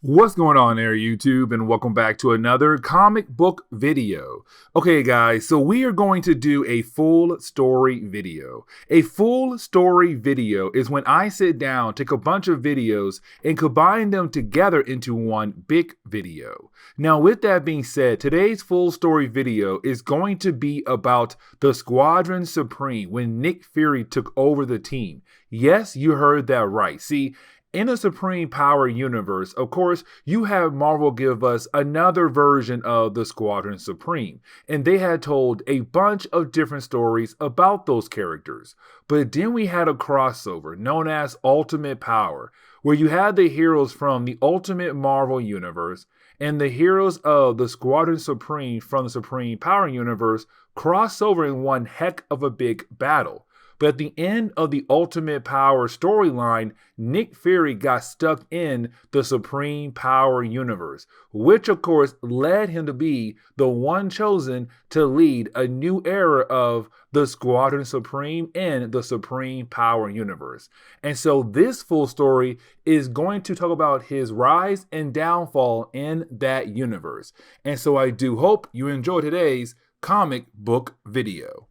What's going on there, YouTube, and welcome back to another comic book video. Okay, guys, so we are going to do a full story video. A full story video is when I sit down, take a bunch of videos, and combine them together into one big video. Now, with that being said, today's full story video is going to be about the Squadron Supreme when Nick Fury took over the team. Yes, you heard that right. See, in the Supreme Power universe, of course, you have Marvel give us another version of the Squadron Supreme, and they had told a bunch of different stories about those characters. But then we had a crossover known as Ultimate Power, where you had the heroes from the Ultimate Marvel universe and the heroes of the Squadron Supreme from the Supreme Power universe cross over in one heck of a big battle. But at the end of the Ultimate Power storyline, Nick Fury got stuck in the Supreme Power universe, which of course led him to be the one chosen to lead a new era of the Squadron Supreme in the Supreme Power universe. And so this full story is going to talk about his rise and downfall in that universe. And so I do hope you enjoy today's comic book video.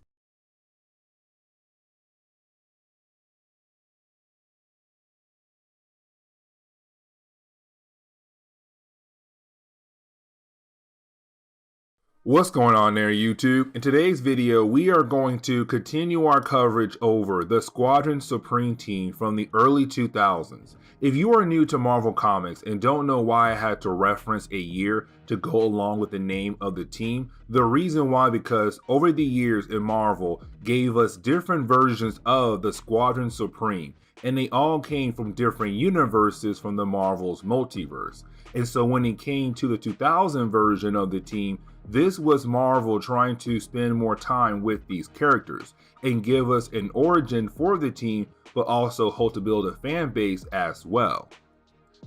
What's going on there, YouTube? In today's video, we are going to continue our coverage over the Squadron Supreme team from the early 2000s. If you are new to Marvel Comics and don't know why I had to reference a year to go along with the name of the team, the reason why because over the years in Marvel gave us different versions of the Squadron Supreme, and they all came from different universes from the Marvel's multiverse. And so when it came to the 2000 version of the team, this was Marvel trying to spend more time with these characters and give us an origin for the team, but also hope to build a fan base as well.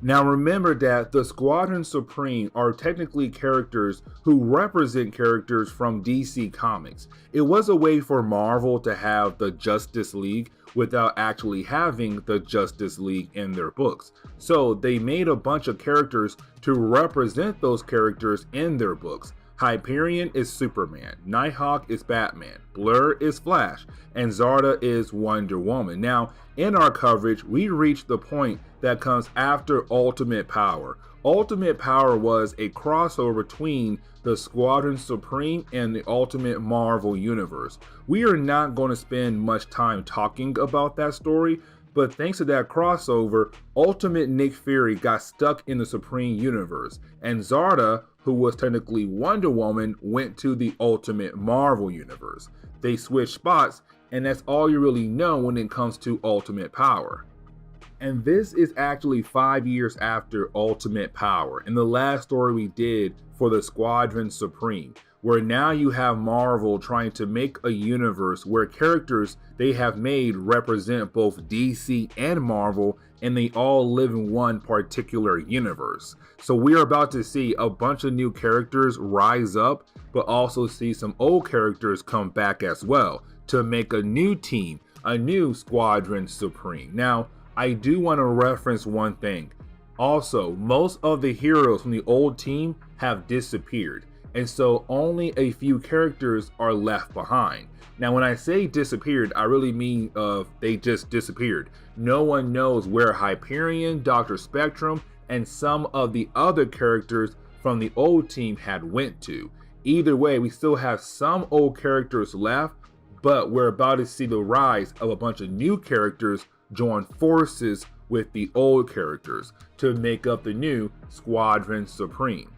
Now remember that the Squadron Supreme are technically characters who represent characters from DC Comics. It was a way for Marvel to have the Justice League without actually having the Justice League in their books. So they made a bunch of characters to represent those characters in their books. Hyperion is Superman, Nighthawk is Batman, Blur is Flash, and Zarda is Wonder Woman. Now, in our coverage, we reached the point that comes after Ultimate Power. Ultimate Power was a crossover between the Squadron Supreme and the Ultimate Marvel universe. We are not going to spend much time talking about that story, but thanks to that crossover, Ultimate Nick Fury got stuck in the Supreme universe, and Zarda, who was technically Wonder Woman, went to the Ultimate Marvel universe. They switched spots, and that's all you really know when it comes to Ultimate Power. And this is actually 5 years after Ultimate Power, and the last story we did for the Squadron Supreme, where now you have Marvel trying to make a universe where characters they have made represent both DC and Marvel, and they all live in one particular universe. So we are about to see a bunch of new characters rise up, but also see some old characters come back as well to make a new team, a new Squadron Supreme. Now, I do want to reference one thing. Also, most of the heroes from the old team have disappeared, and so only a few characters are left behind. Now, when I say disappeared, I really mean they just disappeared. No one knows where Hyperion, Dr. Spectrum, and some of the other characters from the old team had went to. Either way, we still have some old characters left, but we're about to see the rise of a bunch of new characters join forces with the old characters to make up the new Squadron Supreme.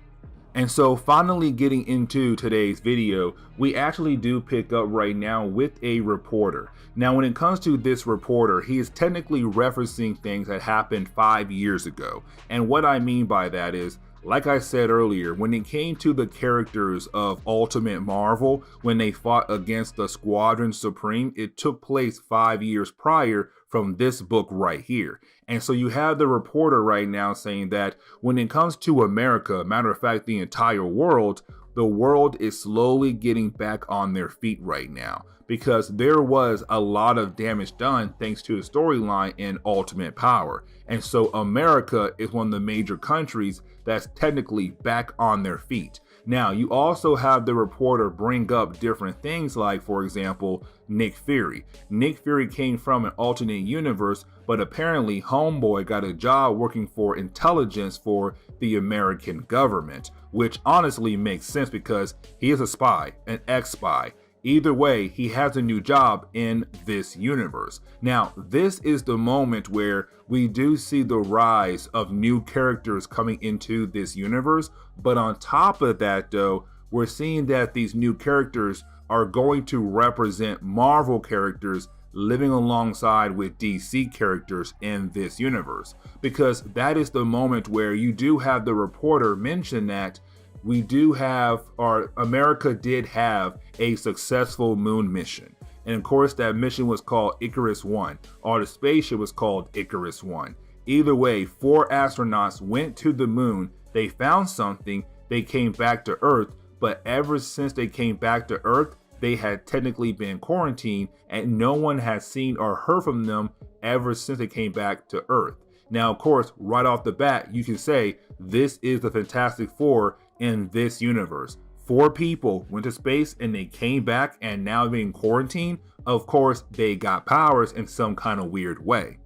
And so finally getting into today's video, we actually do pick up right now with a reporter. Now when it comes to this reporter, he is technically referencing things that happened 5 years ago. And what I mean by that is, like I said earlier, when it came to the characters of Ultimate Marvel, when they fought against the Squadron Supreme, it took place 5 years prior from this book right here. And so you have the reporter right now saying that when it comes to America, matter of fact, the entire world, the world is slowly getting back on their feet right now. because there was a lot of damage done thanks to the storyline in Ultimate Power. And so America is one of the major countries that's technically back on their feet. Now, you also have the reporter bring up different things like, for example, Nick Fury. Nick Fury came from an alternate universe, but apparently Homeboy got a job working for intelligence for the American government, which honestly makes sense because he is a spy, an ex-spy. Either way, he has a new job in this universe. Now, this is the moment where we do see the rise of new characters coming into this universe. But on top of that, though, we're seeing that these new characters are going to represent Marvel characters living alongside with DC characters in this universe. Because that is the moment where you do have the reporter mention that we do have, or America did have, a successful moon mission. And of course, that mission was called Icarus 1, or the spaceship was called Icarus 1. Either way, 4 astronauts went to the moon, they found something, they came back to Earth, but ever since they came back to Earth, they had technically been quarantined, and no one has seen or heard from them ever since they came back to Earth. Now, of course, right off the bat, you can say this is the Fantastic Four in this universe. 4 people went to space and they came back, and now being quarantined, of course, they got powers in some kind of weird way.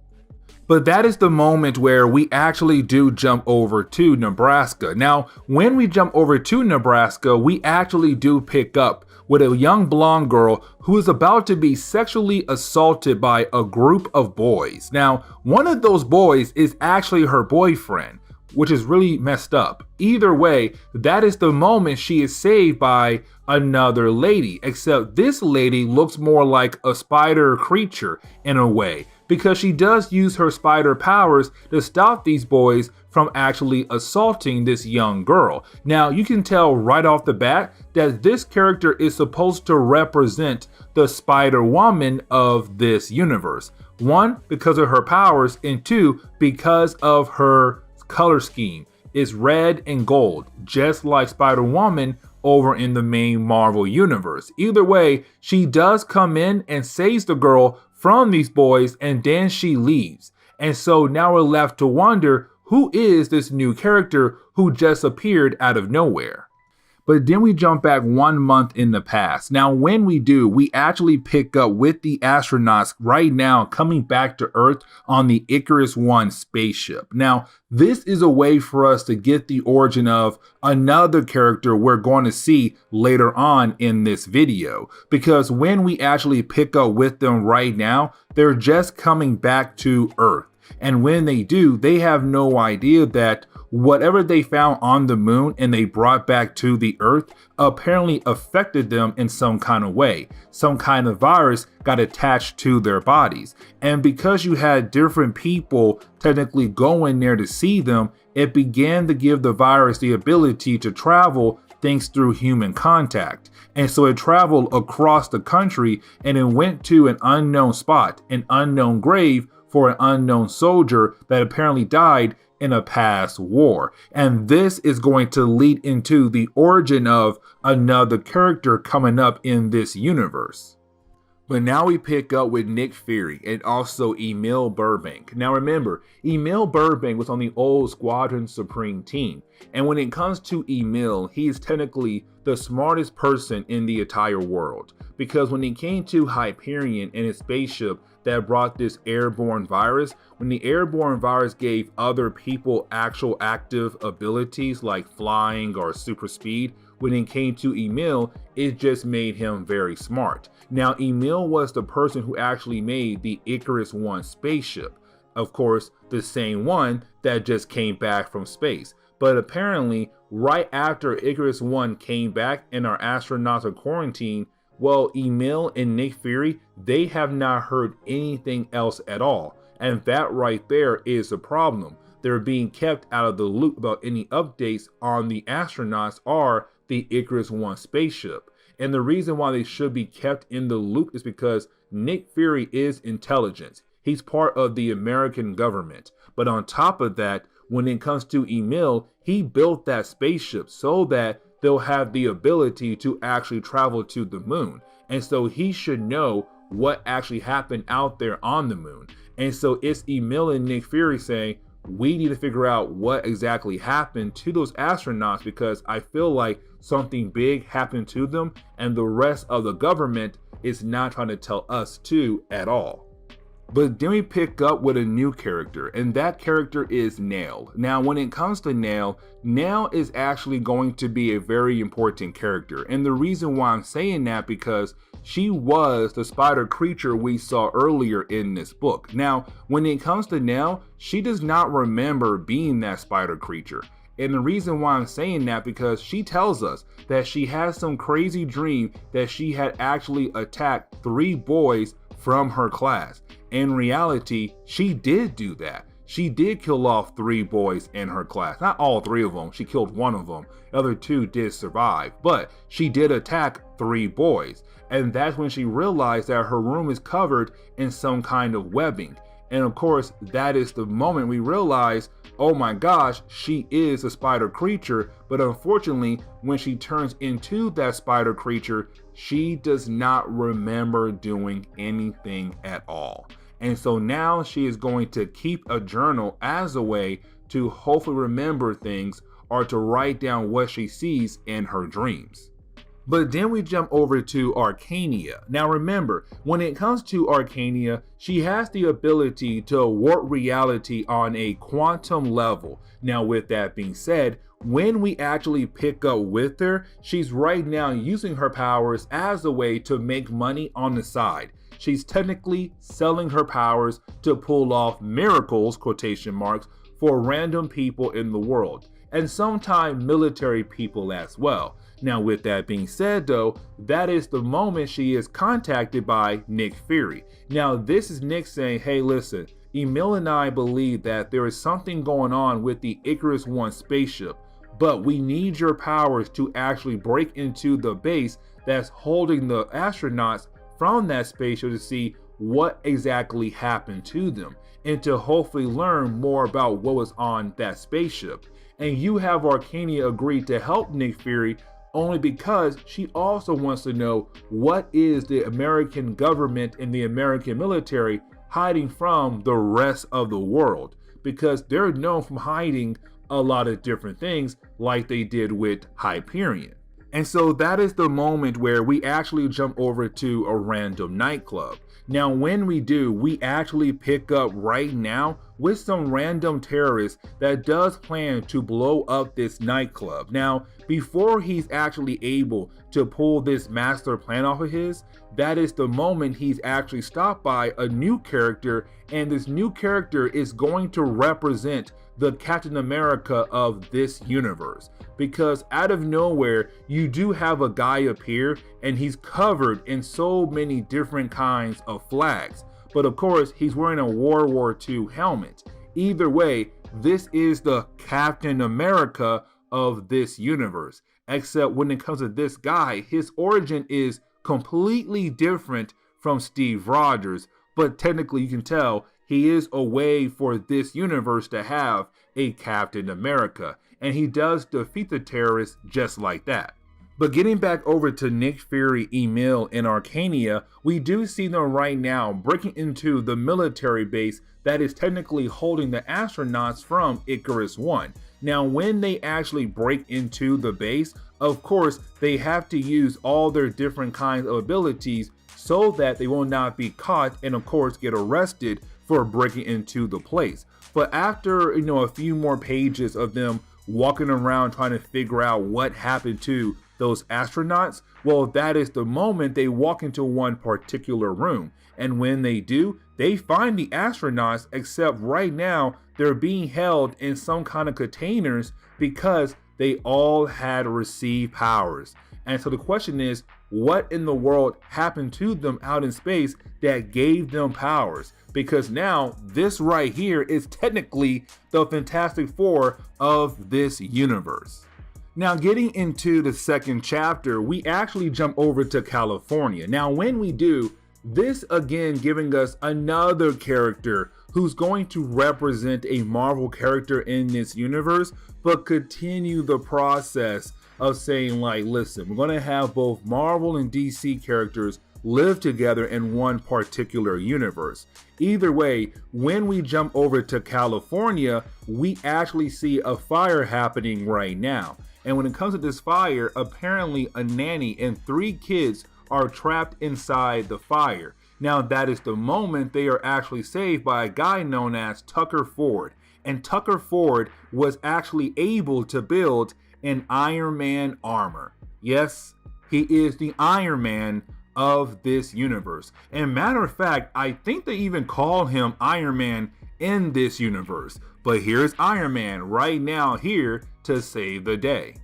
But that is the moment where we actually do jump over to Nebraska. Now, when we jump over to Nebraska, we actually do pick up with a young blonde girl who is about to be sexually assaulted by a group of boys. Now, one of those boys is actually her boyfriend, which is really messed up. Either way, that is the moment she is saved by another lady, except this lady looks more like a spider creature in a way, because she does use her spider powers to stop these boys from actually assaulting this young girl. Now, you can tell right off the bat that this character is supposed to represent the Spider-Woman of this universe. 1, because of her powers, and 2, because of her color scheme. Is red and gold, just like Spider-Woman over in the main Marvel universe. Either way, she does come in and saves the girl from these boys, and then she leaves. And so now we're left to wonder, who is this new character who just appeared out of nowhere? But then we jump back 1 month in the past. Now, when we do, we actually pick up with the astronauts right now coming back to Earth on the Icarus 1 spaceship. Now, this is a way for us to get the origin of another character we're going to see later on in this video. Because when we actually pick up with them right now, they're just coming back to Earth. And when they do, they have no idea that whatever they found on the moon and they brought back to the Earth apparently affected them in some kind of way. Some kind of virus got attached to their bodies. And because you had different people technically going there to see them, it began to give the virus the ability to travel thanks through human contact. And so it traveled across the country, and it went to an unknown spot, an unknown grave for an unknown soldier that apparently died in a past war. And this is going to lead into the origin of another character coming up in this universe. But now we pick up with Nick Fury and also Emil Burbank. Now remember, Emil Burbank was on the old Squadron Supreme team. And when it comes to Emil, he is technically the smartest person in the entire world. Because when it came to Hyperion and his spaceship that brought this airborne virus, when the airborne virus gave other people actual active abilities like flying or super speed, when it came to Emil, it just made him very smart. Now, Emil was the person who actually made the Icarus 1 spaceship. Of course, the same one that just came back from space. But apparently, right after Icarus 1 came back and our astronauts are quarantined, well, Emil and Nick Fury, they have not heard anything else at all. And that right there is the problem. They're being kept out of the loop about any updates on the astronauts or the Icarus 1 spaceship. And the reason why they should be kept in the loop is because Nick Fury is intelligence. He's part of the American government. But on top of that, when it comes to Emil, he built that spaceship so that they'll have the ability to actually travel to the moon. And so he should know what actually happened out there on the moon. And so it's Emil and Nick Fury saying, we need to figure out what exactly happened to those astronauts, because I feel like something big happened to them and the rest of the government is not trying to tell us to at all. But then we pick up with a new character, and that character is Nail. Now, when it comes to Nail, Nail is actually going to be a very important character. And the reason why I'm saying that, because she was the spider creature we saw earlier in this book. Now, when it comes to Nail, she does not remember being that spider creature. And the reason why I'm saying that, because she tells us that she has some crazy dream that she had actually attacked 3 boys from her class. In reality, she did do that. She did kill off 3 boys in her class. Not all 3 of them. She killed 1 of them. The other 2 did survive, but she did attack 3 boys. And that's when she realized that her room is covered in some kind of webbing. And of course, that is the moment we realize, oh my gosh, she is a spider creature. But unfortunately, when she turns into that spider creature, she does not remember doing anything at all. And so now she is going to keep a journal as a way to hopefully remember things or to write down what she sees in her dreams. But then we jump over to Arcania. Now remember, when it comes to Arcania, she has the ability to warp reality on a quantum level. Now with that being said, when we actually pick up with her, she's right now using her powers as a way to make money on the side. She's technically selling her powers to pull off miracles, quotation marks, for random people in the world, and sometimes military people as well. Now with that being said though, that is the moment she is contacted by Nick Fury. Now this is Nick saying, hey listen, Emil and I believe that there is something going on with the Icarus I spaceship, but we need your powers to actually break into the base that's holding the astronauts from that spaceship to see what exactly happened to them and to hopefully learn more about what was on that spaceship. And you have Arcania agree to help Nick Fury only because she also wants to know what is the American government and the American military hiding from the rest of the world, because they're known from hiding a lot of different things like they did with Hyperion. And so that is the moment where we actually jump over to a random nightclub. Now when we do, we actually pick up right now with some random terrorist that does plan to blow up this nightclub. Now before he's actually able to pull this master plan off of his, that is the moment he's actually stopped by a new character, and this new character is going to represent the Captain America of this universe. Because out of nowhere, you do have a guy appear and he's covered in so many different kinds of flags. But of course, he's wearing a World War II helmet. Either way, this is the Captain America of this universe. Except when it comes to this guy, his origin is completely different from Steve Rogers. But technically you can tell he is a way for this universe to have a Captain America. And he does defeat the terrorists just like that. But getting back over to Nick Fury, Emil, and Arcania, we do see them right now breaking into the military base that is technically holding the astronauts from Icarus I. Now when they actually break into the base, of course they have to use all their different kinds of abilities so that they will not be caught and of course get arrested for breaking into the place. But after a few more pages of them walking around trying to figure out what happened to those astronauts, well, that is the moment they walk into one particular room. And when they do, they find the astronauts, except right now they're being held in some kind of containers because they all had received powers. And so the question is, what in the world happened to them out in space that gave them powers? Because now this right here is technically the Fantastic Four of this universe. Now getting into the second chapter, we actually jump over to California. Now when we do, this again giving us another character who's going to represent a Marvel character in this universe, but continue the process of saying like, listen, we're going to have both Marvel and DC characters live together in one particular universe. Either way, when we jump over to California, we actually see a fire happening right now. And when it comes to this fire, apparently a nanny and 3 kids are trapped inside the fire. Now that is the moment they are actually saved by a guy known as Tucker Ford. And Tucker Ford was actually able to build an Iron Man armor. Yes, he is the Iron Man of this universe. And matter of fact, I think they even call him Iron Man in this universe. But here's Iron Man right now here to save the day.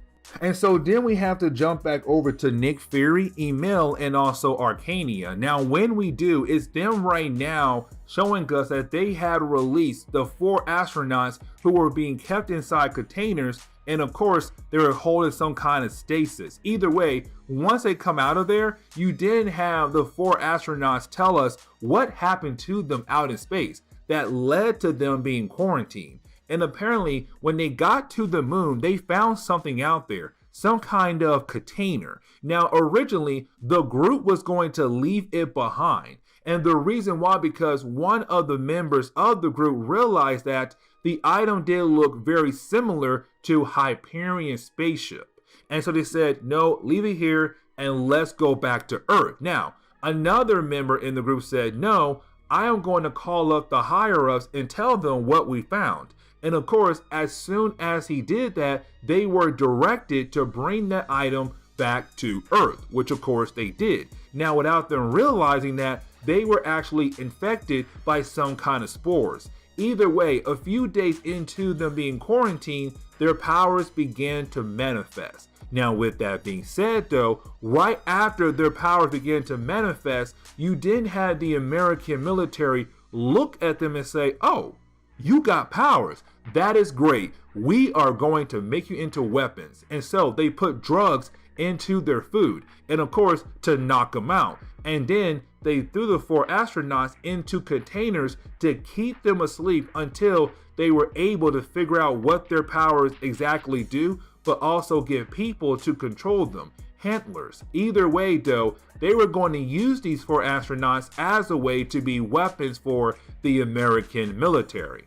And so then we have to jump back over to Nick Fury, Emil, and also Arcania. Now when we do, it's them right now showing us that they had released the 4 astronauts who were being kept inside containers, and of course they were holding some kind of stasis. Either way, once they come out of there, you did have the 4 astronauts tell us what happened to them out in space that led to them being quarantined. And apparently, when they got to the moon, they found something out there, some kind of container. Now, originally, the group was going to leave it behind. And the reason why, because one of the members of the group realized that the item did look very similar to Hyperion spaceship. And so they said, no, leave it here and let's go back to Earth. Now, another member in the group said, no, I am going to call up the higher ups and tell them what we found. And of course, as soon as he did that, they were directed to bring that item back to Earth, which of course they did. Now, without them realizing that, they were actually infected by some kind of spores. Either way, a few days into them being quarantined, their powers began to manifest. Now, with that being said though, right after their powers began to manifest, you then had the American military look at them and say, oh, you got powers. That is great. We are going to make you into weapons. And so they put drugs into their food, and of course to knock them out. And then they threw the 4 astronauts into containers to keep them asleep until they were able to figure out what their powers exactly do, but also get people to control them, handlers. Either way though, they were going to use these 4 astronauts as a way to be weapons for the American military.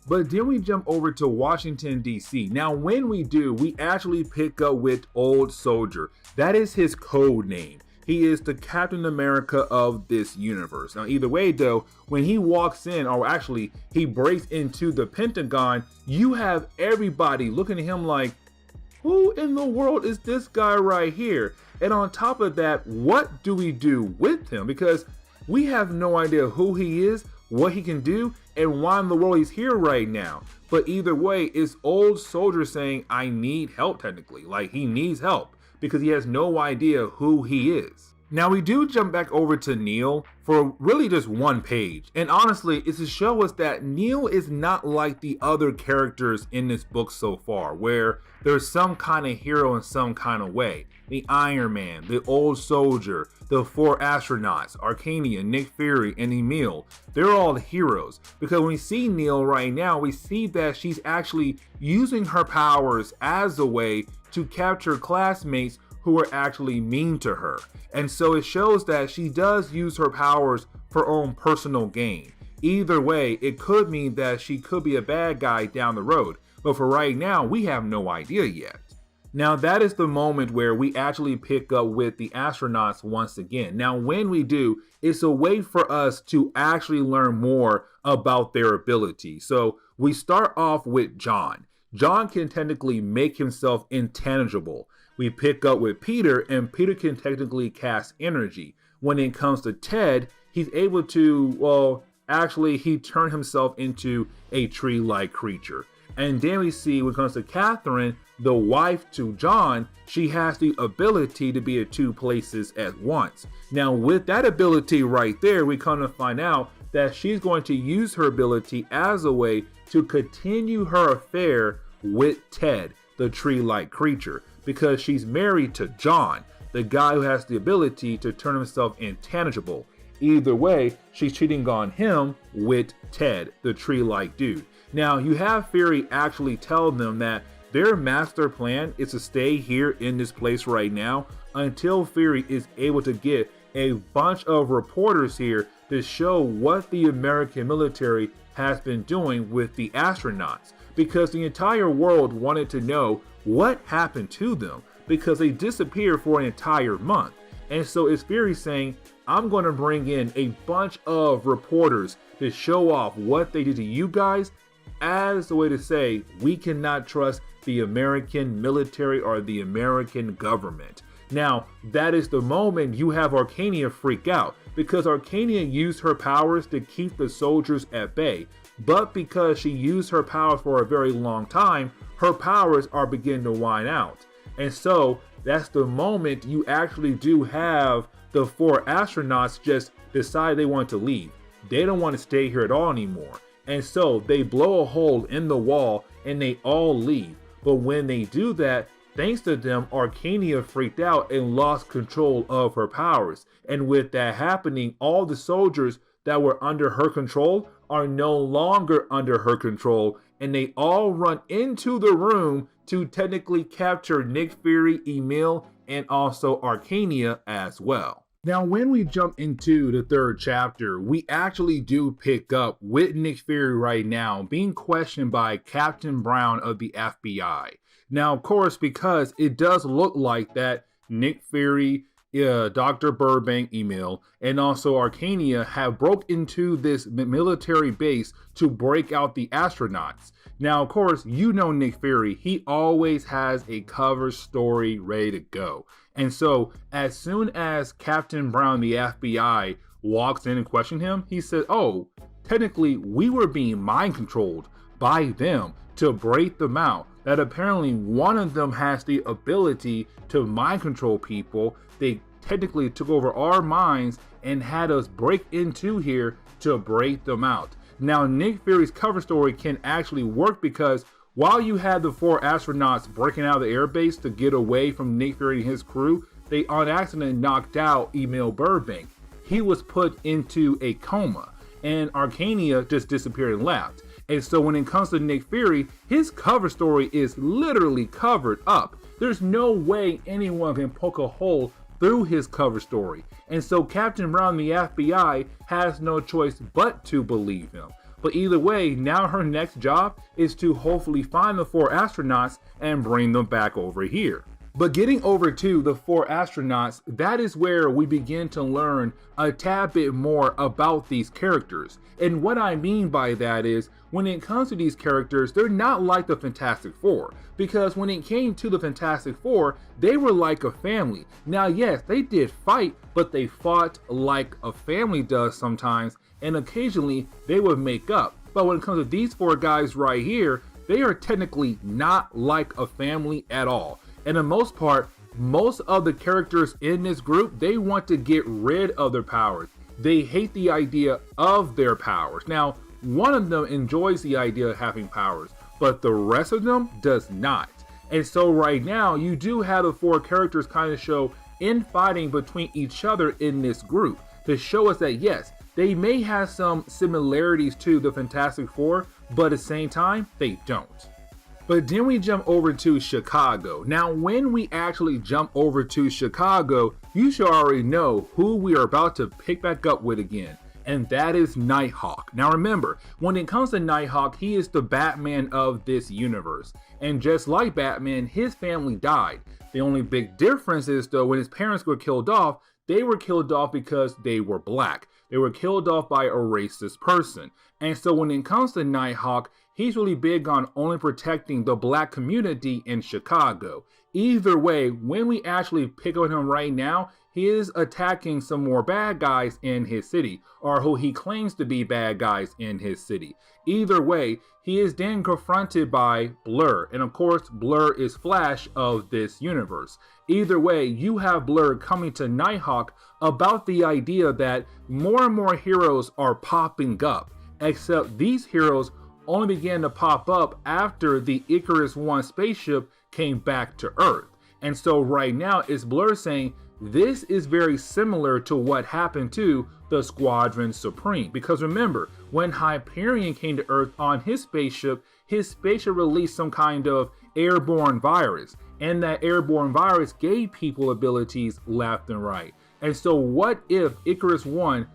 But then we jump over to Washington, D.C. Now, when we do, we actually pick up with Old Soldier. That is his code name. He is the Captain America of this universe. Now, either way, though, when he walks in, or actually he breaks into the Pentagon, you have everybody looking at him like, who in the world is this guy right here? And on top of that, what do we do with him? Because we have no idea who he is, what he can do, and why in the world he's here right now. But either way, it's Old Soldier saying, I need help technically. Like, he needs help because he has no idea who he is. Now we do jump back over to Neil for really just 1 page. And honestly, it's to show us that Neil is not like the other characters in this book so far, where there's some kind of hero in some kind of way. The Iron Man, the Old Soldier, the 4 astronauts, Arcania, Nick Fury, and Emil. They're all heroes. Because when we see Neil right now, we see that she's actually using her powers as a way to capture classmates who are actually mean to her. And so it shows that she does use her powers for her own personal gain. Either way, it could mean that she could be a bad guy down the road. But for right now, we have no idea yet. Now that is the moment where we actually pick up with the astronauts once again. Now when we do, it's a way for us to actually learn more about their ability. So we start off with John. John can technically make himself intangible. We pick up with Peter, and Peter can technically cast energy. When it comes to Ted, he's able to, well, actually he turned himself into a tree-like creature. And then we see when it comes to Catherine, the wife to John, she has the ability to be at 2 places at once. Now with that ability right there, we come to find out that she's going to use her ability as a way to continue her affair with Ted, the tree-like creature, because she's married to John, the guy who has the ability to turn himself intangible. Either way, she's cheating on him with Ted, the tree-like dude. Now, you have Fury actually tell them that Their master plan is to stay here in this place right now until Fury is able to get a bunch of reporters here to show what the American military has been doing with the astronauts, because the entire world wanted to know what happened to them because they disappeared for an entire month. And so it's Fury saying, I'm going to bring in a bunch of reporters to show off what they did to you guys as a way to say we cannot trust the American military or the American government. Now, that is the moment you have Arcania freak out, because Arcania used her powers to keep the soldiers at bay, but because she used her powers for a very long time, her powers are beginning to wane out. And so that's the moment you actually do have the 4 astronauts just decide they want to leave. They don't want to stay here at all anymore. And so they blow a hole in the wall and they all leave. But when they do that, thanks to them, Arcania freaked out and lost control of her powers. And with that happening, all the soldiers that were under her control are no longer under her control, and they all run into the room to technically capture Nick Fury, Emil, and also Arcania as well. Now, when we jump into the 3rd chapter, we actually do pick up with Nick Fury right now being questioned by Captain Brown of the FBI. Now, of course, because it does look like that Nick Fury, Dr. Burbank, Emil, and also Arcania have broke into this military base to break out the astronauts. Now, of course, you know Nick Fury, he always has a cover story ready to go. And so as soon as Captain Brown, the FBI, walks in and questions him, he says, oh, technically we were being mind controlled by them to break them out. That apparently one of them has the ability to mind control people. They technically took over our minds and had us break into here to break them out. Now, Nick Fury's cover story can actually work because while you had the 4 astronauts breaking out of the airbase to get away from Nick Fury and his crew, they on accident knocked out Emil Burbank. He was put into a coma, and Arcania just disappeared and left. And so when it comes to Nick Fury, his cover story is literally covered up. There's no way anyone can poke a hole through his cover story. And so Captain Brown, the FBI, has no choice but to believe him. But either way, now her next job is to hopefully find the 4 astronauts and bring them back over here. But getting over to the 4 astronauts, that is where we begin to learn a tad bit more about these characters. And what I mean by that is, when it comes to these characters, they're not like the Fantastic Four. Because when it came to the Fantastic Four, they were like a family. Now yes, they did fight, but they fought like a family does sometimes, and occasionally they would make up. But when it comes to these 4 guys right here, they are technically not like a family at all. And the most part, most of the characters in this group, they want to get rid of their powers. They hate the idea of their powers. Now, one of them enjoys the idea of having powers, but the rest of them does not. And so right now, you do have the 4 characters kind of show infighting between each other in this group to show us that yes, they may have some similarities to the Fantastic Four, but at the same time, they don't. But then we jump over to Chicago. Now, when we actually jump over to Chicago, you should already know who we are about to pick back up with again, and that is Nighthawk. Now remember, when it comes to Nighthawk, he is the Batman of this universe. And just like Batman, his family died. The only big difference is though, when his parents were killed off, they were killed off because they were black. They were killed off by a racist person. And so when it comes to Nighthawk, he's really big on only protecting the black community in Chicago. Either way, when we actually pick on him right now, he is attacking some more bad guys in his city, or who he claims to be bad guys in his city. Either way, he is then confronted by Blur, and of course, Blur is Flash of this universe. Either way, you have Blur coming to Nighthawk about the idea that more and more heroes are popping up, except these heroes only began to pop up after the Icarus One spaceship came back to Earth. And so right now it's Blur saying this is very similar to what happened to the Squadron Supreme. Because remember, when Hyperion came to Earth on his spaceship released some kind of airborne virus. And that airborne virus gave people abilities left and right. And so what if Icarus 1,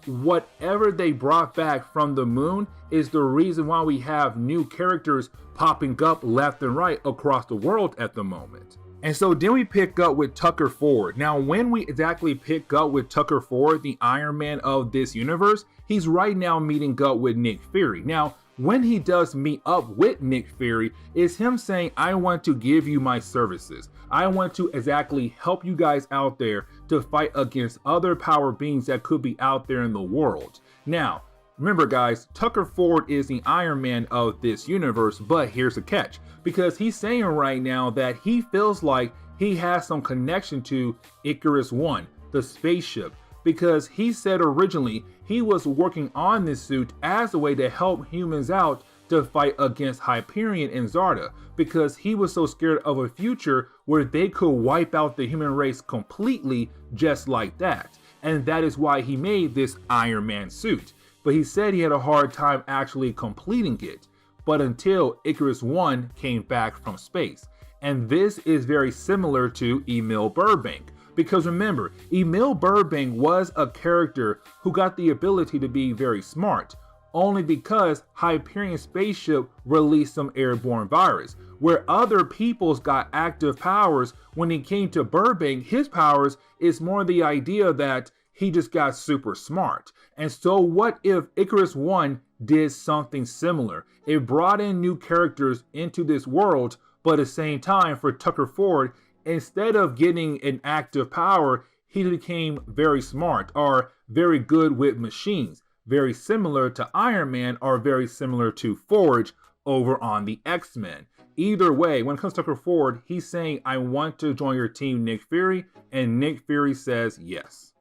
whatever they brought back from the moon, is the reason why we have new characters popping up left and right across the world at the moment? And so then we pick up with Tucker Ford. Now, when we exactly pick up with Tucker Ford, the Iron Man of this universe, he's right now meeting up with Nick Fury. Now, when he does meet up with Nick Fury, it's him saying, I want to give you my services. I want to exactly help you guys out there to fight against other power beings that could be out there in the world. Now, remember guys, Tucker Ford is the Iron Man of this universe, but here's the catch. Because he's saying right now that he feels like he has some connection to Icarus 1, the spaceship. Because he said originally he was working on this suit as a way to help humans out to fight against Hyperion and Zarda, because he was so scared of a future where they could wipe out the human race completely just like that. And that is why he made this Iron Man suit. But he said he had a hard time actually completing it, but until Icarus 1 came back from space. And this is very similar to Emil Burbank. Because remember, Emil Burbank was a character who got the ability to be very smart, only because Hyperion spaceship released some airborne virus. Where other people's got active powers, when it came to Burbank, his powers is more the idea that he just got super smart. And so what if Icarus 1 did something similar? It brought in new characters into this world, but at the same time for Tucker Ford, instead of getting an active power, he became very smart or very good with machines, very similar to Iron Man or very similar to Forge over on the X-Men. Either way, when it comes to Tucker Ford, he's saying, I want to join your team, Nick Fury, and Nick Fury says yes.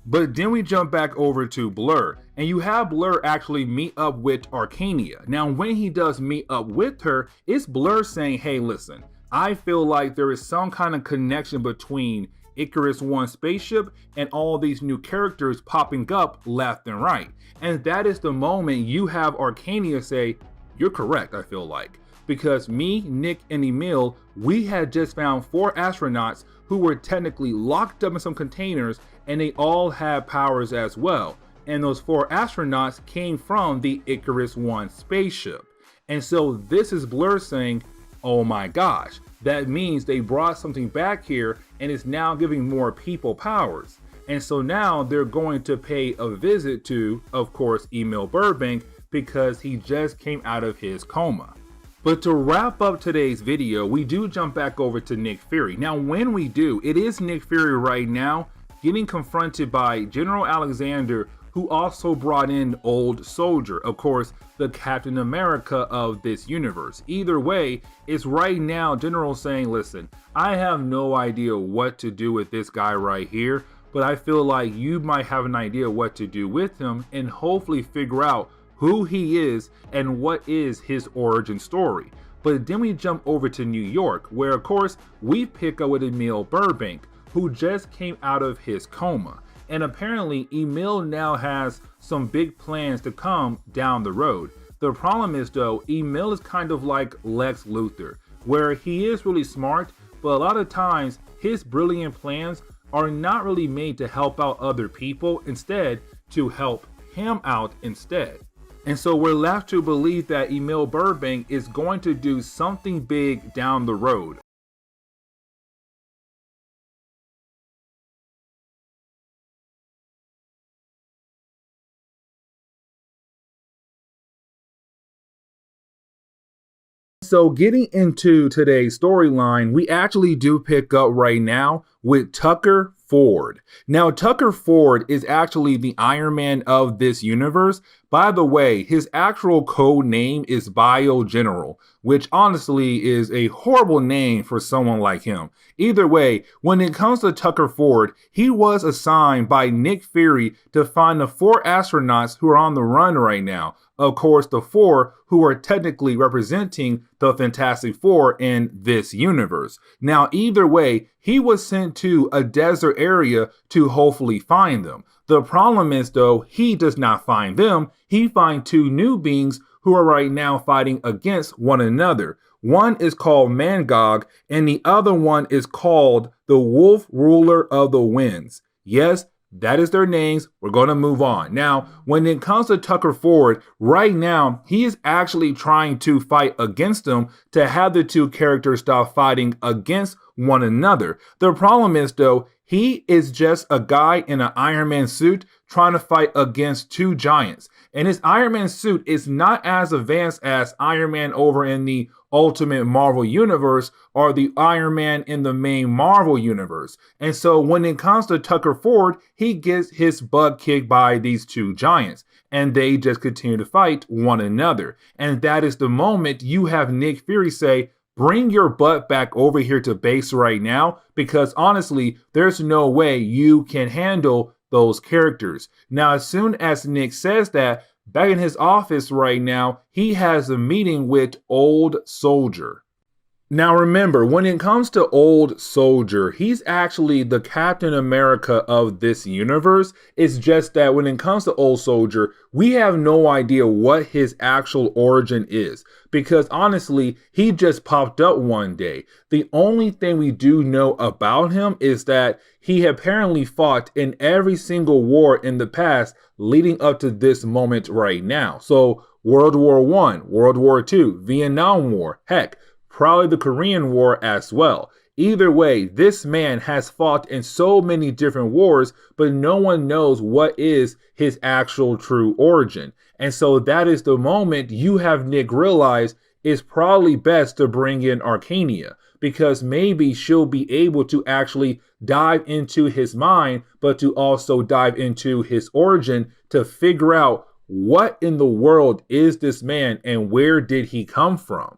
But then we jump back over to Blur, and you have Blur actually meet up with Arcania. Now, when he does meet up with her, it's Blur saying, hey, listen, I feel like there is some kind of connection between Icarus 1 spaceship and all these new characters popping up left and right. And that is the moment you have Arcania say, you're correct, I feel like. Because me, Nick, and Emil, we had just found 4 astronauts who were technically locked up in some containers, and they all had powers as well. And those 4 astronauts came from the Icarus 1 spaceship. And so this is Blur saying, oh my gosh, that means they brought something back here and is now giving more people powers. And so now they're going to pay a visit to, of course, Emil Burbank, because he just came out of his coma. But to wrap up today's video, we do jump back over to Nick Fury. Now, when we do, it is Nick Fury right now getting confronted by General Alexander, who also brought in Old Soldier, of course, the Captain America of this universe. Either way, it's right now General saying, listen, I have no idea what to do with this guy right here, but I feel like you might have an idea what to do with him and hopefully figure out who he is and what is his origin story. But then we jump over to New York, where of course we pick up with Emil Burbank, who just came out of his coma. And apparently Emil now has some big plans to come down the road. The problem is though, Emil is kind of like Lex Luthor, where he is really smart, but a lot of times his brilliant plans are not really made to help out other people, instead to help him out instead. And so we're left to believe that Emil Burbank is going to do something big down the road. So getting into today's storyline, we actually do pick up right now with Tucker Ford. Now, Tucker Ford is actually the Iron Man of this universe. By the way, his actual code name is Bio General, which honestly is a horrible name for someone like him. Either way, when it comes to Tucker Ford, he was assigned by Nick Fury to find the 4 astronauts who are on the run right now. Of course, the 4 who are technically representing the Fantastic Four in this universe. Now, either way, he was sent to a desert area to hopefully find them. The problem is, though, he does not find them. He finds 2 new beings who are right now fighting against one another, One is called Mangog, and the other one is called the Wolf Ruler of the Winds. Yes, that is their names. We're going to move on. Now, when it comes to Tucker Ford, right now, he is actually trying to fight against them to have the two characters stop fighting against one another. The problem is, though, he is just a guy in an Iron Man suit trying to fight against two giants. And his Iron Man suit is not as advanced as Iron Man over in the Ultimate Marvel Universe or the Iron Man in the main Marvel Universe. And so when it comes to Tucker Ford, he gets his butt kicked by these two giants. And they just continue to fight one another. And that is the moment you have Nick Fury say, bring your butt back over here to base right now, because honestly, there's no way you can handle those characters. Now, as soon as Nick says that, back in his office right now, he has a meeting with Old Soldier. Now remember, when it comes to Old Soldier, he's actually the Captain America of this universe. It's just that when it comes to Old Soldier, we have no idea what his actual origin is. Because honestly, he just popped up one day. The only thing we do know about him is that he apparently fought in every single war in the past leading up to this moment right now. So World War I, World War II, Vietnam War, heck, probably the Korean War as well. Either way, this man has fought in so many different wars, but no one knows what is his actual true origin. And so that is the moment you have Nick realize it's probably best to bring in Arcania, because maybe she'll be able to actually dive into his mind, but to also dive into his origin to figure out what in the world is this man and where did he come from.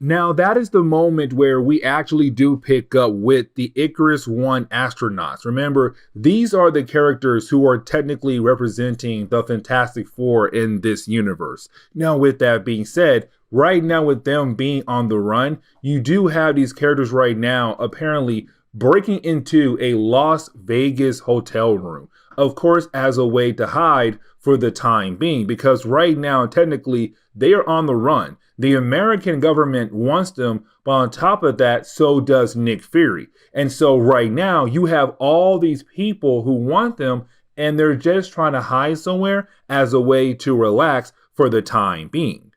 Now, that is the moment where we actually do pick up with the Icarus I astronauts. Remember, these are the characters who are technically representing the Fantastic Four in this universe. Now, with that being said, right now with them being on the run, you do have these characters right now apparently breaking into a Las Vegas hotel room. Of course, as a way to hide for the time being, because right now, technically, they are on the run. The American government wants them, but on top of that, so does Nick Fury. And so right now, you have all these people who want them, and they're just trying to hide somewhere as a way to relax for the time being.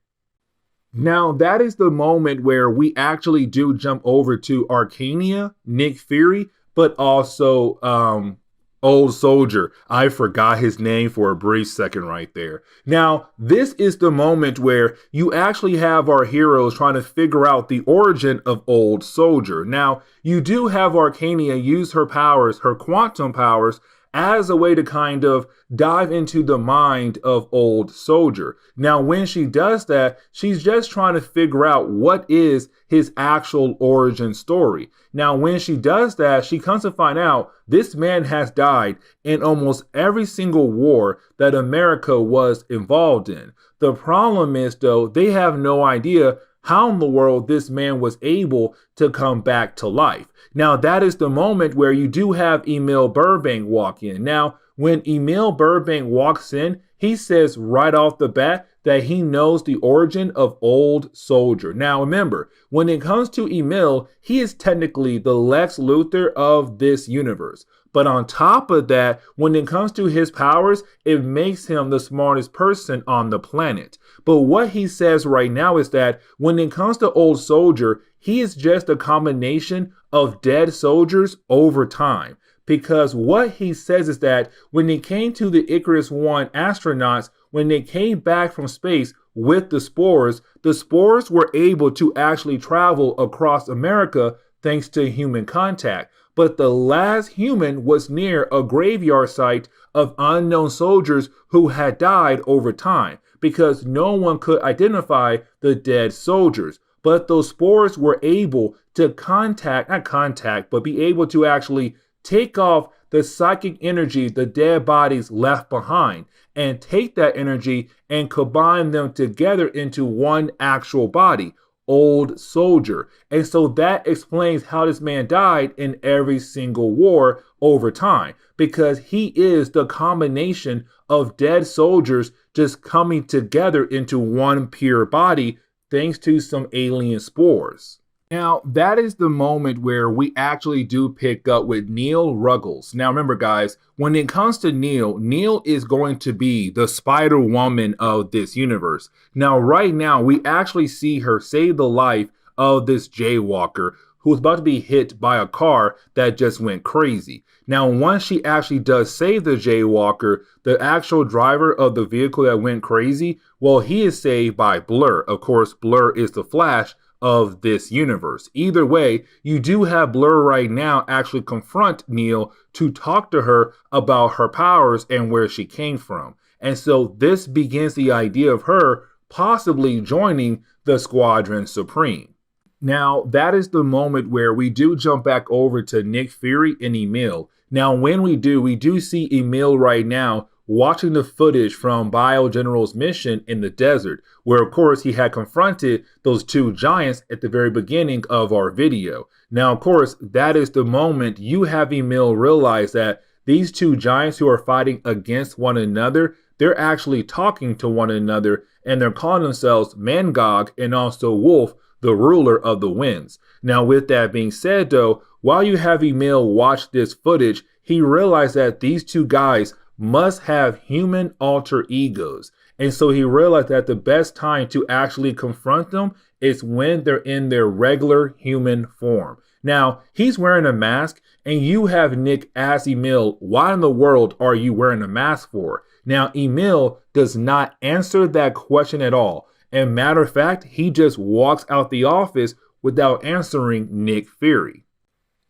Now, that is the moment where we actually do jump over to Arcania, Nick Fury, but also Old Soldier. I forgot his name for a brief second right there. Now, this is the moment where you actually have our heroes trying to figure out the origin of Old Soldier. Now, you do have Arcania use her powers, her quantum powers, as a way to kind of dive into the mind of Old Soldier. Now, when she does that, she's just trying to figure out what is his actual origin story. Now, when she does that, she comes to find out this man has died in almost every single war that America was involved in. The problem is, though, they have no idea how in the world this man was able to come back to life. Now, that is the moment where you do have Emil Burbank walk in. Now, when Emil Burbank walks in, he says right off the bat that he knows the origin of Old Soldier. Now, remember, when it comes to Emil, he is technically the Lex Luthor of this universe. But on top of that, when it comes to his powers, it makes him the smartest person on the planet. But what he says right now is that when it comes to Old Soldier, he is just a combination of dead soldiers over time. Because what he says is that when it came to the Icarus I astronauts, when they came back from space with the spores were able to actually travel across America thanks to human contact. But the last human was near a graveyard site of unknown soldiers who had died over time, because no one could identify the dead soldiers. But those spores were able to be able to actually take off the psychic energy the dead bodies left behind and take that energy and combine them together into one actual body, Old Soldier. And so that explains how this man died in every single war over time, because he is the combination of dead soldiers just coming together into one pure body thanks to some alien spores. Now, that is the moment where we actually do pick up with Neil Ruggles. Now, remember, guys, when it comes to Neil, Neil is going to be the Spider-Woman of this universe. Now, right now, we actually see her save the life of this jaywalker who was about to be hit by a car that just went crazy. Now, once she actually does save the jaywalker, the actual driver of the vehicle that went crazy, well, he is saved by Blur. Of course, Blur is the Flash of this universe. Either way, you do have Blur right now actually confront Neil to talk to her about her powers and where she came from. And so this begins the idea of her possibly joining the Squadron Supreme. Now, that is the moment where we do jump back over to Nick Fury and Emil. Now, when we do see Emil right now watching the footage from Bio General's mission in the desert, where of course he had confronted those two giants at the very beginning of our video. Now, of course, that is the moment you have Emil realize that these two giants who are fighting against one another, they're actually talking to one another, and they're calling themselves Mangog and also Wolf, the ruler of the winds. Now, with that being said, though, while you have Emil watch this footage, he realized that these two guys must have human alter egos. And so he realized that the best time to actually confront them is when they're in their regular human form. Now, he's wearing a mask, and you have Nick ask Emil, why in the world are you wearing a mask for? Now, Emil does not answer that question at all. And matter of fact, he just walks out the office without answering Nick Fury.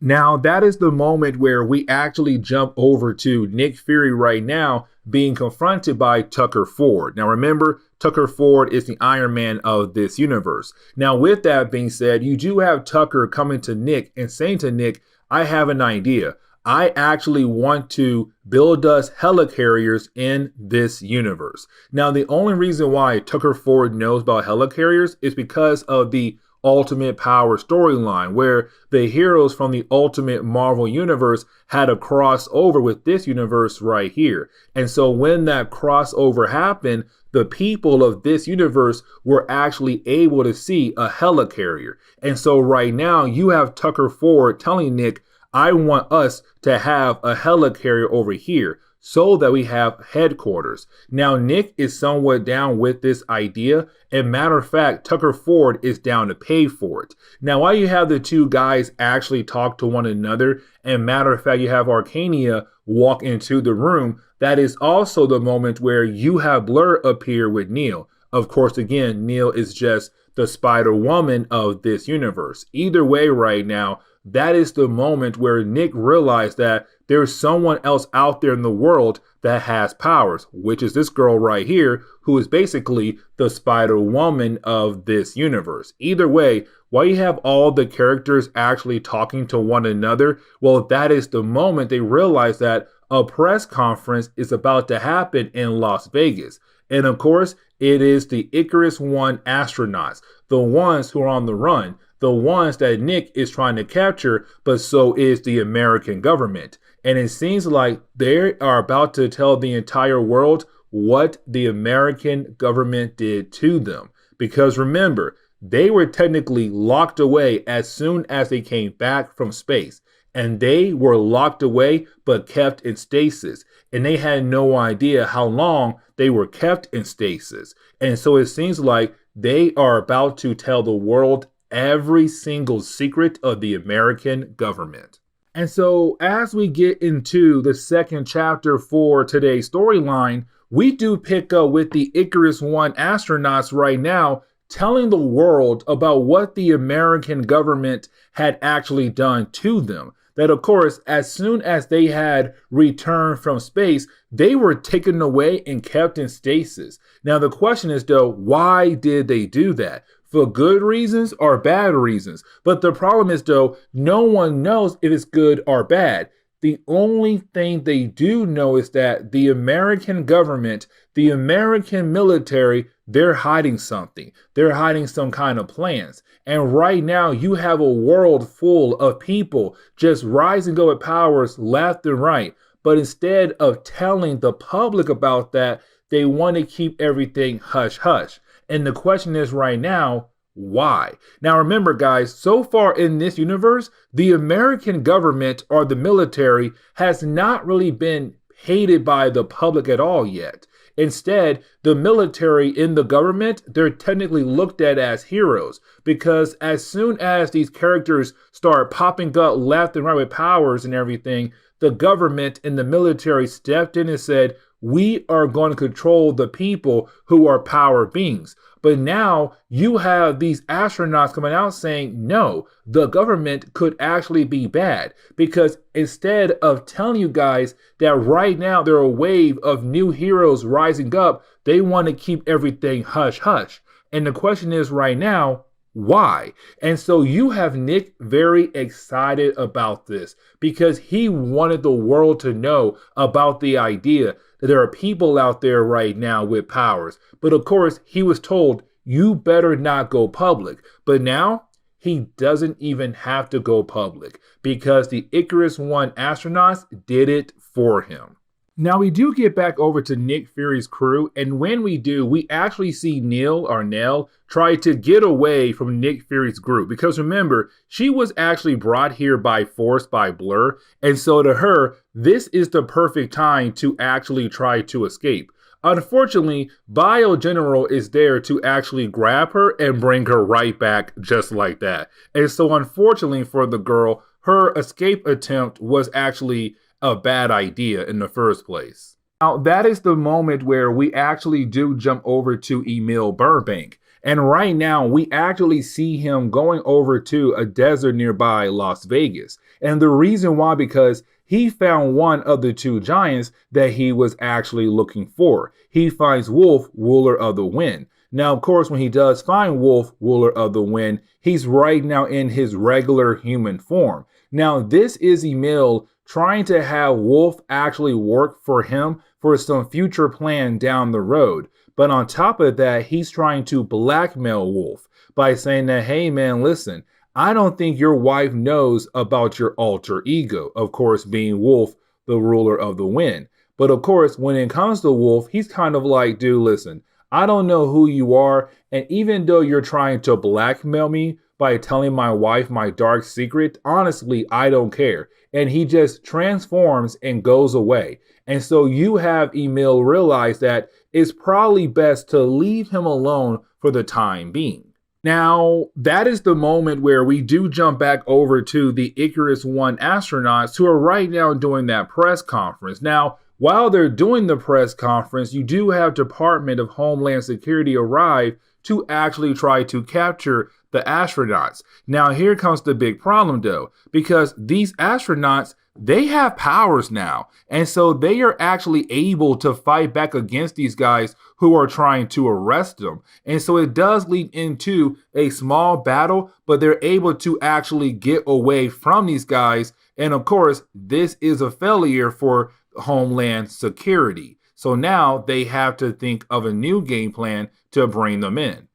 Now, that is the moment where we actually jump over to Nick Fury right now being confronted by Tucker Ford. Now, remember, Tucker Ford is the Iron Man of this universe. Now, with that being said, you do have Tucker coming to Nick and saying to Nick, I have an idea. I actually want to build us helicarriers in this universe. Now, the only reason why Tucker Ford knows about helicarriers is because of the Ultimate Power storyline, where the heroes from the Ultimate Marvel universe had a crossover with this universe right here. And so when that crossover happened, the people of this universe were actually able to see a helicarrier. And so right now you have Tucker Ford telling Nick, I want us to have a helicarrier over here so that we have headquarters. Now, Nick is somewhat down with this idea, and matter of fact, Tucker Ford is down to pay for it. Now, while you have the two guys actually talk to one another, and matter of fact, you have Arcania walk into the room, that is also the moment where you have Blur appear with Neil. Of course, again, Neil is just the Spider-Woman of this universe. Either way right now, that is the moment where Nick realized that there's someone else out there in the world that has powers, which is this girl right here, who is basically the Spider-Woman of this universe. Either way, while you have all the characters actually talking to one another, well, that is the moment they realize that a press conference is about to happen in Las Vegas. And of course, it is the Icarus One astronauts, the ones who are on the run, the ones that Nick is trying to capture, but so is the American government. And it seems like they are about to tell the entire world what the American government did to them. Because remember, they were technically locked away as soon as they came back from space. And they were locked away but kept in stasis. And they had no idea how long they were kept in stasis. And so it seems like they are about to tell the world every single secret of the American government. And so as we get into the second chapter for today's storyline, we do pick up with the Icarus One astronauts right now telling the world about what the American government had actually done to them. That, of course, as soon as they had returned from space, they were taken away and kept in stasis. Now, the question is, though, why did they do that? For good reasons or bad reasons? But the problem is, though, no one knows if it's good or bad. The only thing they do know is that the American government, the American military, they're hiding something. They're hiding some kind of plans. And right now you have a world full of people just rising up with powers left and right. But instead of telling the public about that, they want to keep everything hush hush. And the question is right now, why? Now remember, guys, so far in this universe, the American government or the military has not really been hated by the public at all yet. Instead, the military in the government, they're technically looked at as heroes because as soon as these characters start popping up left and right with powers and everything, the government and the military stepped in and said, we are going to control the people who are power beings. But now you have these astronauts coming out saying, no, the government could actually be bad. Because instead of telling you guys that right now there are a wave of new heroes rising up, they want to keep everything hush hush. And the question is right now, why? And so you have Nick very excited about this because he wanted the world to know about the idea that there are people out there right now with powers. But of course, he was told, you better not go public. But now he doesn't even have to go public because the Icarus One astronauts did it for him. Now we do get back over to Nick Fury's crew, and when we do, we actually see Nell try to get away from Nick Fury's group. Because remember, she was actually brought here by force by Blur, and so to her, this is the perfect time to actually try to escape. Unfortunately, Bio General is there to actually grab her and bring her right back just like that. And so unfortunately for the girl, her escape attempt was actually a bad idea in the first place. Now, that is the moment where we actually do jump over to Emil Burbank. And right now, we actually see him going over to a desert nearby Las Vegas. And the reason why, because he found one of the two giants that he was actually looking for. He finds Wolf, ruler of the wind. Now, of course, when he does find Wolf, ruler of the wind, he's right now in his regular human form. Now, this is Emil trying to have Wolf actually work for him for some future plan down the road. But on top of that, he's trying to blackmail Wolf by saying that, hey man, listen, I don't think your wife knows about your alter ego, of course being Wolf, the ruler of the wind. But of course, when it comes to Wolf, he's kind of like, dude, listen, I don't know who you are, and even though you're trying to blackmail me by telling my wife my dark secret, honestly, I don't care. And he just transforms and goes away. And so you have Emil realize that it's probably best to leave him alone for the time being. Now, that is the moment where we do jump back over to the Icarus One astronauts who are right now doing that press conference. Now, while they're doing the press conference, you do have Department of Homeland Security arrive to actually try to capture the astronauts. Now, here comes the big problem though, because these astronauts, they have powers now. And so they are actually able to fight back against these guys who are trying to arrest them. And so it does lead into a small battle, but they're able to actually get away from these guys. And of course, this is a failure for Homeland Security. So now they have to think of a new game plan to bring them in.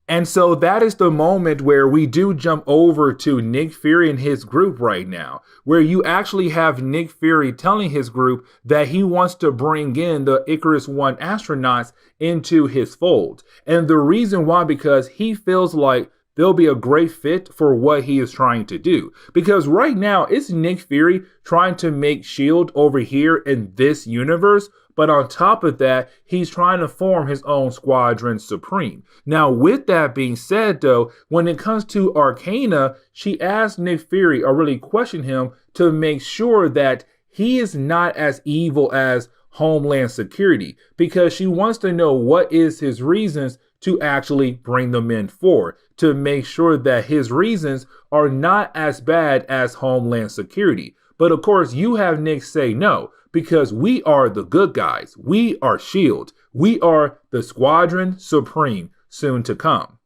And so that is the moment where we do jump over to Nick Fury and his group right now, where you actually have Nick Fury telling his group that he wants to bring in the Icarus One astronauts into his fold. And the reason why, because he feels like they'll be a great fit for what he is trying to do. Because right now, it's Nick Fury trying to make S.H.I.E.L.D. over here in this universe. But on top of that, he's trying to form his own Squadron Supreme. Now, with that being said, though, when it comes to Arcana, she asked Nick Fury, or really questioned him, to make sure that he is not as evil as Homeland Security, because she wants to know what is his reasons to actually bring them in for, to make sure that his reasons are not as bad as Homeland Security. But of course, you have Nick say no, because we are the good guys. We are S.H.I.E.L.D. We are the Squadron Supreme, soon to come.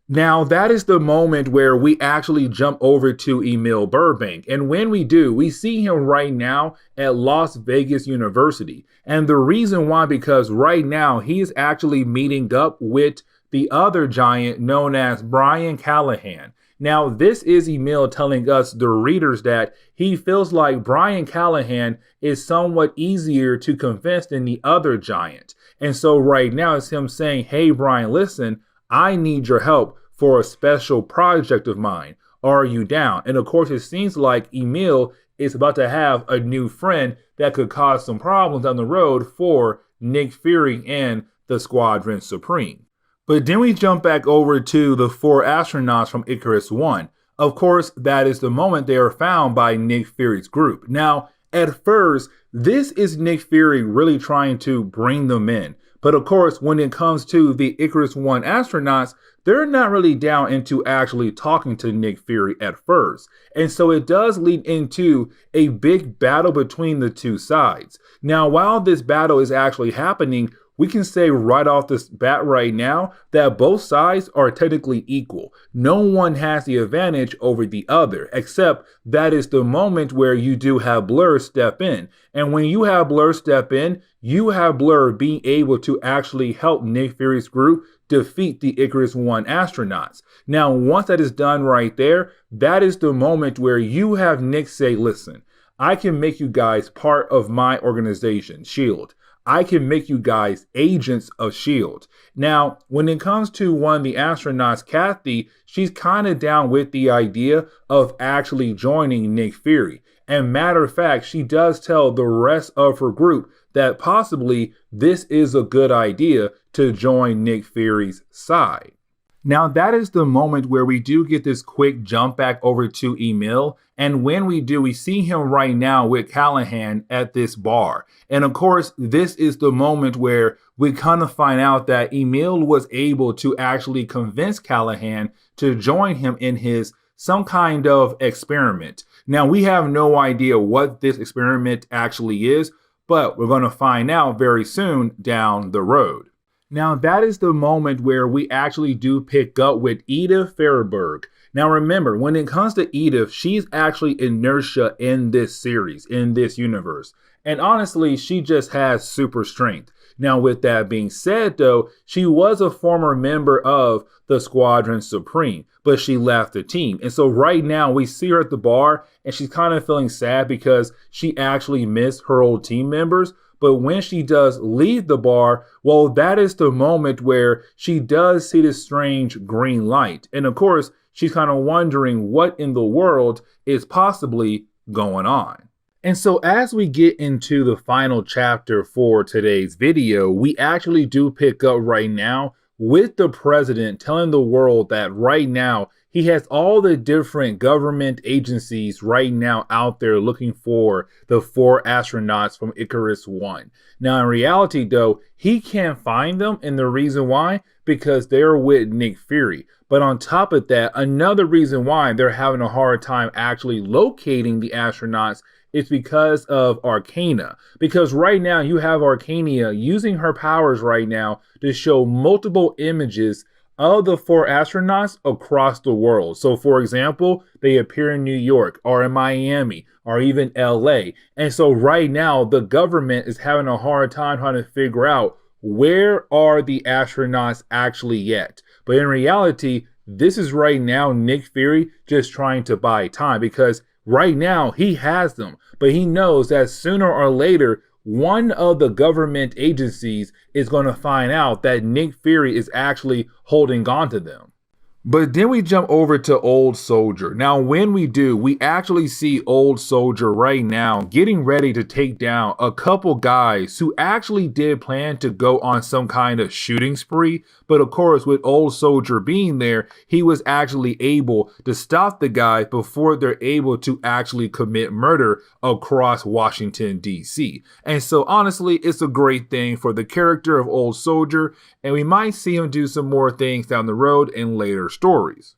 Now, that is the moment where we actually jump over to Emil Burbank. And when we do, we see him right now at Las Vegas University. And the reason why, because right now he is actually meeting up with the other giant known as Brian Callahan. Now, this is Emil telling us, the readers, that he feels like Brian Callahan is somewhat easier to convince than the other giant. And so right now it's him saying, hey, Brian, listen, I need your help for a special project of mine. Are you down? And of course, it seems like Emil is about to have a new friend that could cause some problems down the road for Nick Fury and the Squadron Supreme. But then we jump back over to the 4 astronauts from Icarus 1. Of course, that is the moment they are found by Nick Fury's group. Now, at first, this is Nick Fury really trying to bring them in. But of course, when it comes to the Icarus 1 astronauts, they're not really down into actually talking to Nick Fury at first. And so it does lead into a big battle between the two sides. Now, while this battle is actually happening, we can say right off this bat right now that both sides are technically equal. No one has the advantage over the other, except that is the moment where you do have Blur step in. And when you have Blur step in, you have Blur being able to actually help Nick Fury's group defeat the Icarus 1 astronauts. Now, once that is done right there, that is the moment where you have Nick say, listen, I can make you guys part of my organization, SHIELD. I can make you guys agents of SHIELD. Now, when it comes to one of the astronauts, Kathy, she's kind of down with the idea of actually joining Nick Fury. And matter of fact, she does tell the rest of her group that possibly this is a good idea to join Nick Fury's side. Now, that is the moment where we do get this quick jump back over to Emil. And when we do, we see him right now with Callahan at this bar. And of course, this is the moment where we kind of find out that Emil was able to actually convince Callahan to join him in his some kind of experiment. Now, we have no idea what this experiment actually is, but we're going to find out very soon down the road. Now, that is the moment where we actually do pick up with Edith Fehrenberg. Now, remember, when it comes to Edith, she's actually inertia in this series, in this universe. And honestly, she just has super strength. Now, with that being said, though, she was a former member of the Squadron Supreme, but she left the team. And so right now we see her at the bar and she's kind of feeling sad because she actually missed her old team members. But when she does leave the bar, well, that is the moment where she does see this strange green light. And of course, she's kind of wondering what in the world is possibly going on. And so as we get into the final chapter for today's video, we actually do pick up right now with the president telling the world that right now he has all the different government agencies right now out there looking for the 4 astronauts from Icarus 1. Now, in reality, though, he can't find them. And the reason why? Because they're with Nick Fury. But on top of that, another reason why they're having a hard time actually locating the astronauts is because of Arcana. Because right now you have Arcana using her powers right now to show multiple images of the 4 astronauts across the world. So for example, they appear in New York or in Miami or even LA. And so right now the government is having a hard time trying to figure out where are the astronauts actually at. But in reality, this is right now Nick Fury just trying to buy time because right now he has them, but he knows that sooner or later one of the government agencies is going to find out that Nick Fury is actually holding on to them. But then we jump over to Old Soldier. Now, when we do, we actually see Old Soldier right now getting ready to take down a couple guys who actually did plan to go on some kind of shooting spree. But of course, with Old Soldier being there, he was actually able to stop the guys before they're able to actually commit murder across Washington, D.C. And so honestly, it's a great thing for the character of Old Soldier, and we might see him do some more things down the road in later stories.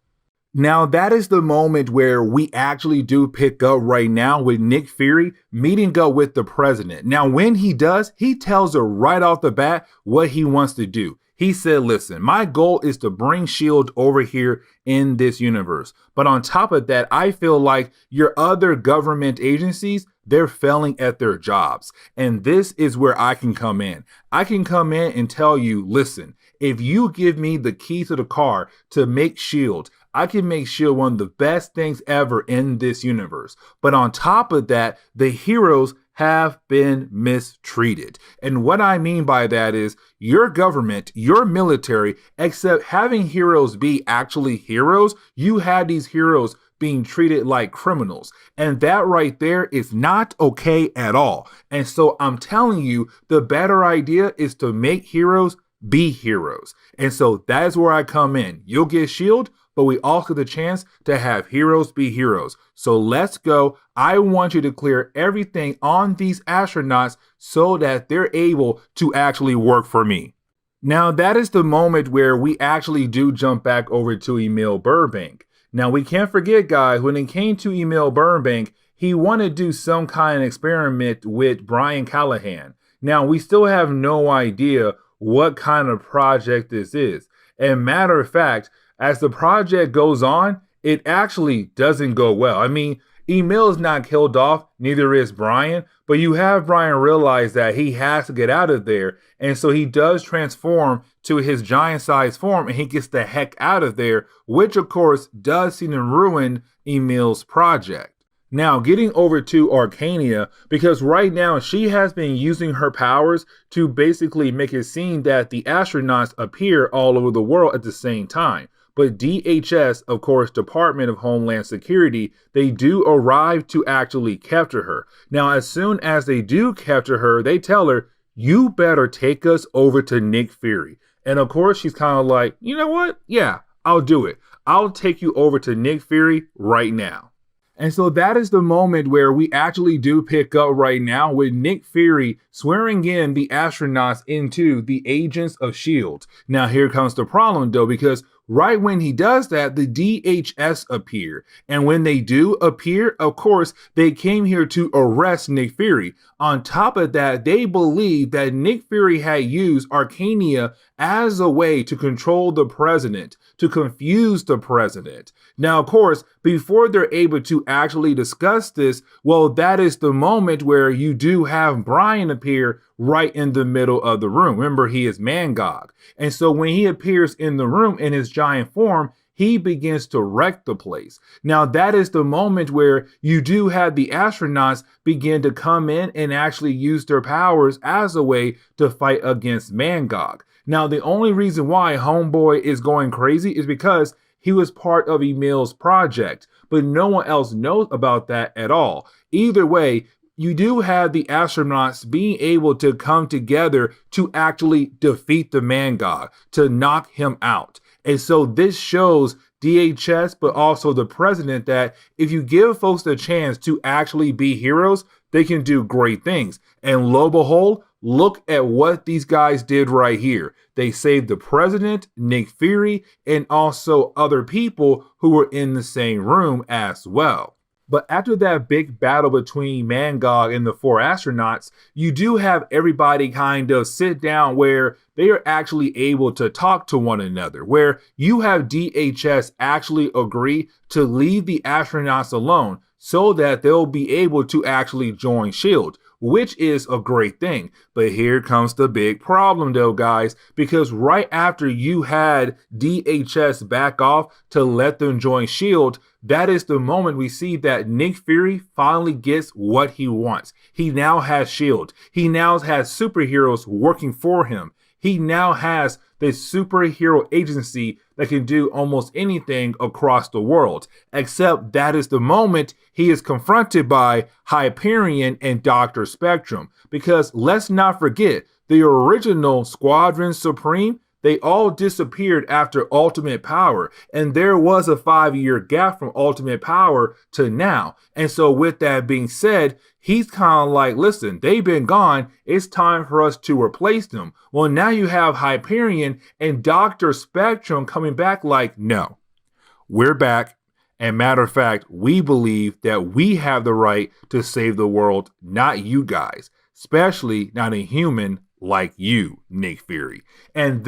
Now, that is the moment where we actually do pick up right now with Nick Fury meeting up with the president. Now, when he does, he tells her right off the bat what he wants to do. He said, listen, my goal is to bring SHIELD over here in this universe. But on top of that, I feel like your other government agencies, they're failing at their jobs. And this is where I can come in. I can come in and tell you, listen, if you give me the key to the car to make SHIELD, I can make SHIELD one of the best things ever in this universe. But on top of that, the heroes have been mistreated. And what I mean by that is your government, your military, except having heroes be actually heroes, you have these heroes being treated like criminals. And that right there is not okay at all. And so I'm telling you, the better idea is to make heroes be heroes. And so that is where I come in. You'll get shield, but we also get the chance to have heroes be heroes. So let's go. I want you to clear everything on these astronauts so that they're able to actually work for me. Now, that is the moment where we actually do jump back over to Emil Burbank. Now, we can't forget, guys, when it came to Emil Burbank, he wanted to do some kind of experiment with Brian Callahan. Now, we still have no idea what kind of project this is. And matter of fact, as the project goes on, it actually doesn't go well. I mean, Emil is not killed off, neither is Brian, but you have Brian realize that he has to get out of there, and so he does transform to his giant-sized form, and he gets the heck out of there, which of course does seem to ruin Emil's project. Now, getting over to Arcania, because right now she has been using her powers to basically make it seem that the astronauts appear all over the world at the same time. But DHS, of course, Department of Homeland Security, they do arrive to actually capture her. Now, as soon as they do capture her, they tell her, you better take us over to Nick Fury. And of course, she's kind of like, you know what? Yeah, I'll do it. I'll take you over to Nick Fury right now. And so that is the moment where we actually do pick up right now with Nick Fury swearing in the astronauts into the agents of S.H.I.E.L.D. Now, here comes the problem, though, because right when he does that, the DHS appear. And when they do appear, of course, they came here to arrest Nick Fury. On top of that, they believe that Nick Fury had used Arcania as a way to control the president, to confuse the president. Now, of course, before they're able to actually discuss this, well, that is the moment where you do have Brian appear right in the middle of the room. Remember, he is Mangog. And so when he appears in the room in his giant form, he begins to wreck the place. Now, that is the moment where you do have the astronauts begin to come in and actually use their powers as a way to fight against Mangog. Now, the only reason why Homeboy is going crazy is because he was part of Emil's project, but no one else knows about that at all. Either way, you do have the astronauts being able to come together to actually defeat the Mangog, to knock him out. And so this shows DHS, but also the president, that if you give folks the chance to actually be heroes, they can do great things. And lo and behold, look at what these guys did right here. They saved the president, Nick Fury, and also other people who were in the same room as well. But after that big battle between Mangog and the four astronauts, you do have everybody kind of sit down where they are actually able to talk to one another, where you have DHS actually agree to leave the astronauts alone so that they'll be able to actually join S.H.I.E.L.D., which is a great thing. But here comes the big problem, though, guys, because right after you had DHS back off to let them join S.H.I.E.L.D., that is the moment we see that Nick Fury finally gets what he wants. He now has S.H.I.E.L.D. He now has superheroes working for him. He now has this superhero agency that can do almost anything across the world. Except that is the moment he is confronted by Hyperion and Dr. Spectrum. Because let's not forget, the original Squadron Supreme, they all disappeared after Ultimate Power, and there was a 5-year gap from Ultimate Power to now. And so with that being said, he's kind of like, listen, they've been gone. It's time for us to replace them. Well, now you have Hyperion and Dr. Spectrum coming back like, no, we're back. And matter of fact, we believe that we have the right to save the world, not you guys, especially not a human like you, Nick Fury. And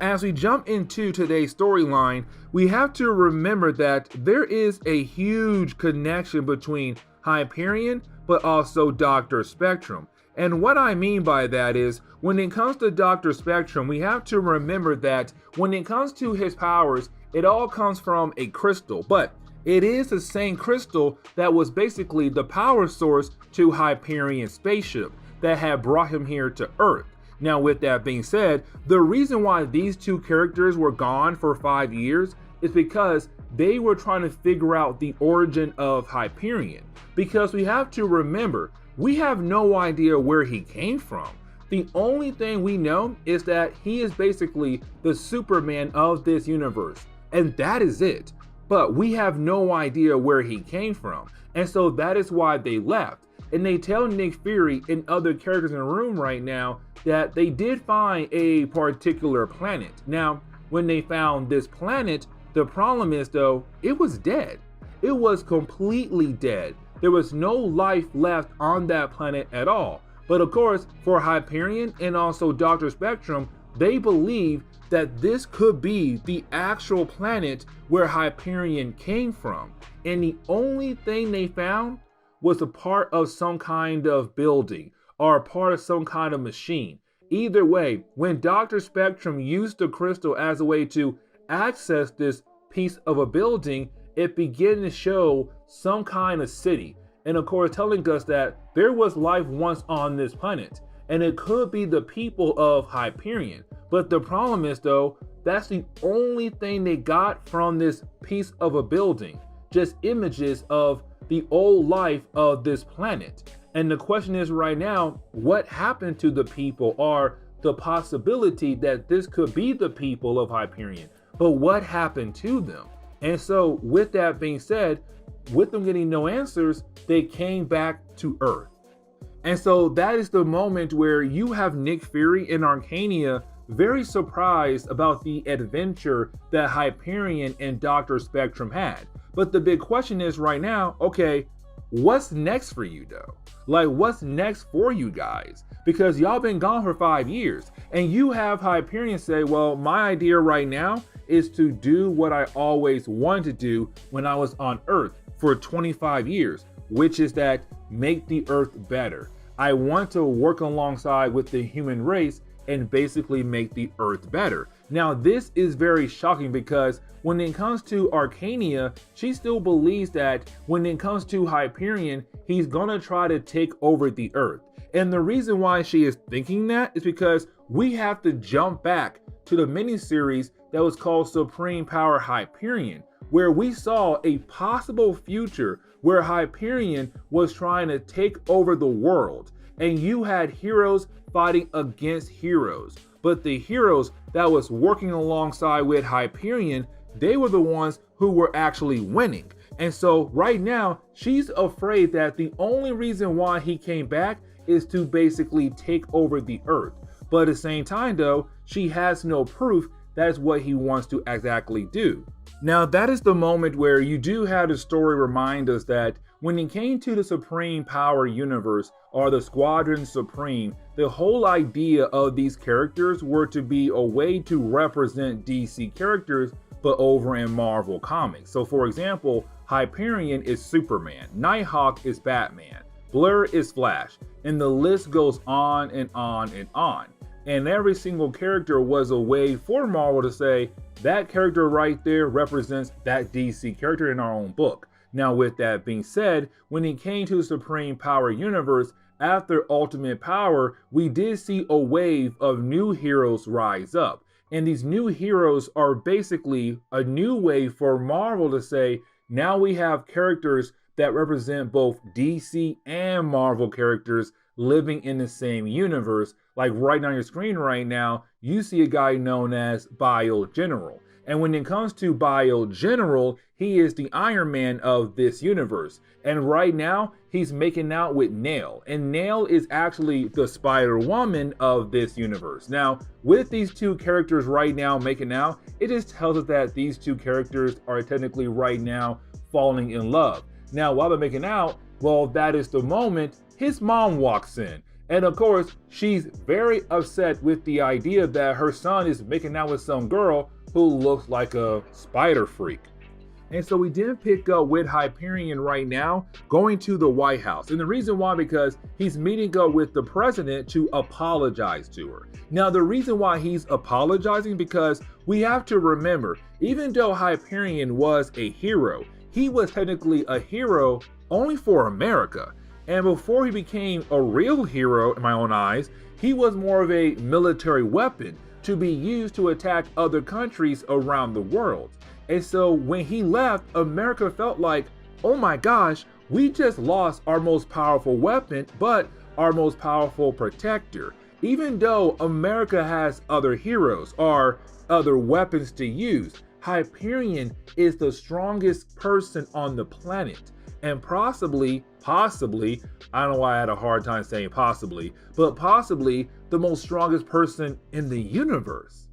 as we jump into today's storyline, we have to remember that there is a huge connection between Hyperion, but also Dr. Spectrum. And what I mean by that is, when it comes to Dr. Spectrum, we have to remember that when it comes to his powers, it all comes from a crystal, but it is the same crystal that was basically the power source to Hyperion's spaceship that had brought him here to Earth. Now, with that being said, the reason why these two characters were gone for 5 years is because they were trying to figure out the origin of Hyperion. Because we have to remember, we have no idea where he came from. The only thing we know is that he is basically the Superman of this universe, and that is it. But we have no idea where he came from, and so that is why they left. And they tell Nick Fury and other characters in the room right now that they did find a particular planet. Now, when they found this planet, the problem is though, it was dead. It was completely dead. There was no life left on that planet at all. But of course, for Hyperion and also Dr. Spectrum, they believe that this could be the actual planet where Hyperion came from. And the only thing they found was a part of some kind of building or a part of some kind of machine. Either way, when Dr. Spectrum used the crystal as a way to access this piece of a building, it began to show some kind of city. And of course, telling us that there was life once on this planet, and it could be the people of Hyperion. But the problem is though, that's the only thing they got from this piece of a building, just images of the old life of this planet. And the question is right now, what happened to the people, or the possibility that this could be the people of Hyperion, but what happened to them? And so with that being said, with them getting no answers, they came back to Earth. And so that is the moment where you have Nick Fury and Arcania very surprised about the adventure that Hyperion and Dr. Spectrum had. But the big question is right now, okay, what's next for you though? Like, what's next for you guys? Because y'all been gone for 5 years, and you have Hyperion say, well, my idea right now is to do what I always wanted to do when I was on Earth for 25 years, which is that make the Earth better. I want to work alongside with the human race and basically make the Earth better. Now, this is very shocking because when it comes to Arcania, she still believes that when it comes to Hyperion, he's gonna try to take over the Earth. And the reason why she is thinking that is because we have to jump back to the miniseries that was called Supreme Power Hyperion, where we saw a possible future where Hyperion was trying to take over the world, and you had heroes fighting against heroes. But the heroes that was working alongside with Hyperion, they were the ones who were actually winning. And so right now, she's afraid that the only reason why he came back is to basically take over the Earth. But at the same time though, she has no proof that's what he wants to exactly do. Now, that is the moment where you do have the story remind us that when it came to the Supreme Power Universe, or the Squadron Supreme, the whole idea of these characters were to be a way to represent DC characters, but over in Marvel Comics. So for example, Hyperion is Superman, Nighthawk is Batman, Blur is Flash, and the list goes on and on and on. And every single character was a way for Marvel to say, that character right there represents that DC character in our own book. Now, with that being said, when it came to the Supreme Power Universe, after Ultimate Power, we did see a wave of new heroes rise up. And these new heroes are basically a new way for Marvel to say, now we have characters that represent both DC and Marvel characters living in the same universe. Like right on your screen right now, you see a guy known as Bio General. And when it comes to Bio General, he is the Iron Man of this universe. And right now, he's making out with Nail. And Nail is actually the Spider-Woman of this universe. Now, with these two characters right now making out, it just tells us that these two characters are technically right now falling in love. Now, while they're making out, well, that is the moment his mom walks in. And of course, she's very upset with the idea that her son is making out with some girl who looks like a spider freak. And so we did pick up with Hyperion right now going to the White House. And the reason why, because he's meeting up with the president to apologize to her. Now, the reason why he's apologizing, because we have to remember, even though Hyperion was a hero, he was technically a hero only for America. And before he became a real hero in my own eyes, he was more of a military weapon to be used to attack other countries around the world. And so when he left, America felt like, oh my gosh, we just lost our most powerful weapon, but our most powerful protector. Even though America has other heroes or other weapons to use, Hyperion is the strongest person on the planet. And possibly, I don't know why I had a hard time saying possibly, but possibly the most strongest person in the universe.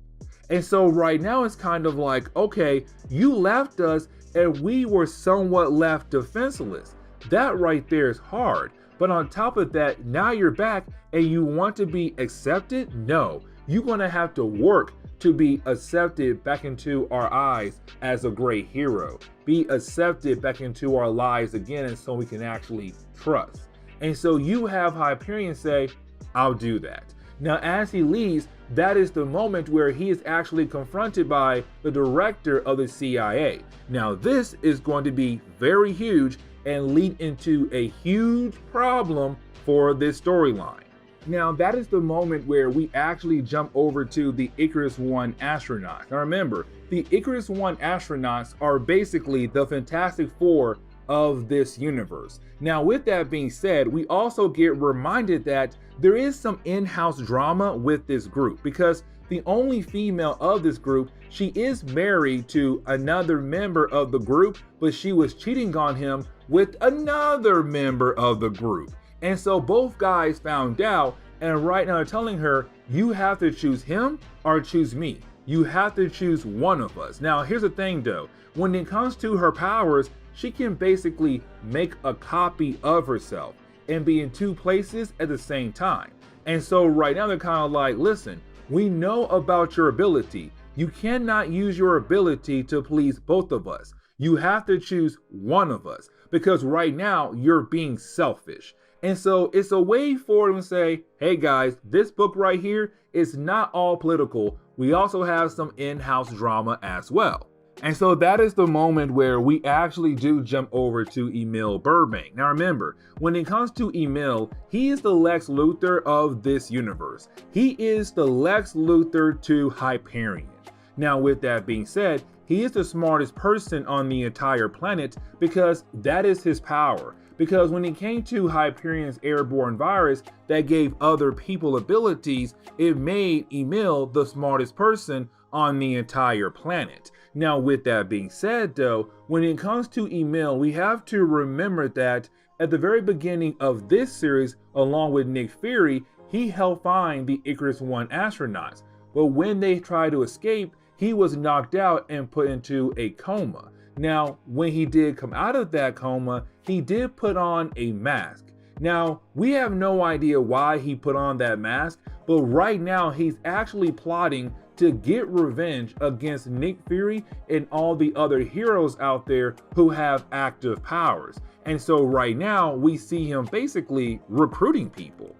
And so right now it's kind of like, okay, you left us and we were somewhat left defenseless. That right there is hard. But on top of that, now you're back and you want to be accepted? No, you're gonna have to work to be accepted back into our eyes as a great hero. Be accepted back into our lives again, and so we can actually trust. And so you have Hyperion say, I'll do that. Now, as he leaves, that is the moment where he is actually confronted by the director of the CIA. Now, this is going to be very huge and lead into a huge problem for this storyline. Now, that is the moment where we actually jump over to the Icarus I astronauts. Now remember, the Icarus I astronauts are basically the Fantastic Four of this universe. Now, with that being said, we also get reminded that there is some in-house drama with this group, because the only female of this group, she is married to another member of the group, but she was cheating on him with another member of the group. And so both guys found out, and right now they're telling her, you have to choose him or choose me. You have to choose one of us. Now, here's the thing though, when it comes to her powers, she can basically make a copy of herself and be in two places at the same time. And so right now they're kind of like, listen, we know about your ability. You cannot use your ability to please both of us. You have to choose one of us, because right now you're being selfish. And so it's a way for them to say, hey guys, this book right here is not all political. We also have some in-house drama as well. And so that is the moment where we actually do jump over to Emil Burbank. Now remember, when it comes to Emil, he is the Lex Luthor of this universe. He is the Lex Luthor to Hyperion. Now with that being said, he is the smartest person on the entire planet, because that is his power. Because when it came to Hyperion's airborne virus that gave other people abilities, it made Emil the smartest person on the entire planet. Now with that being said though, when it comes to Emil, we have to remember that at the very beginning of this series, along with Nick Fury, he helped find the Icarus I astronauts. But when they tried to escape, he was knocked out and put into a coma. Now, when he did come out of that coma, he did put on a mask. Now, we have no idea why he put on that mask, but right now he's actually plotting to get revenge against Nick Fury and all the other heroes out there who have active powers. And so right now we see him basically recruiting people.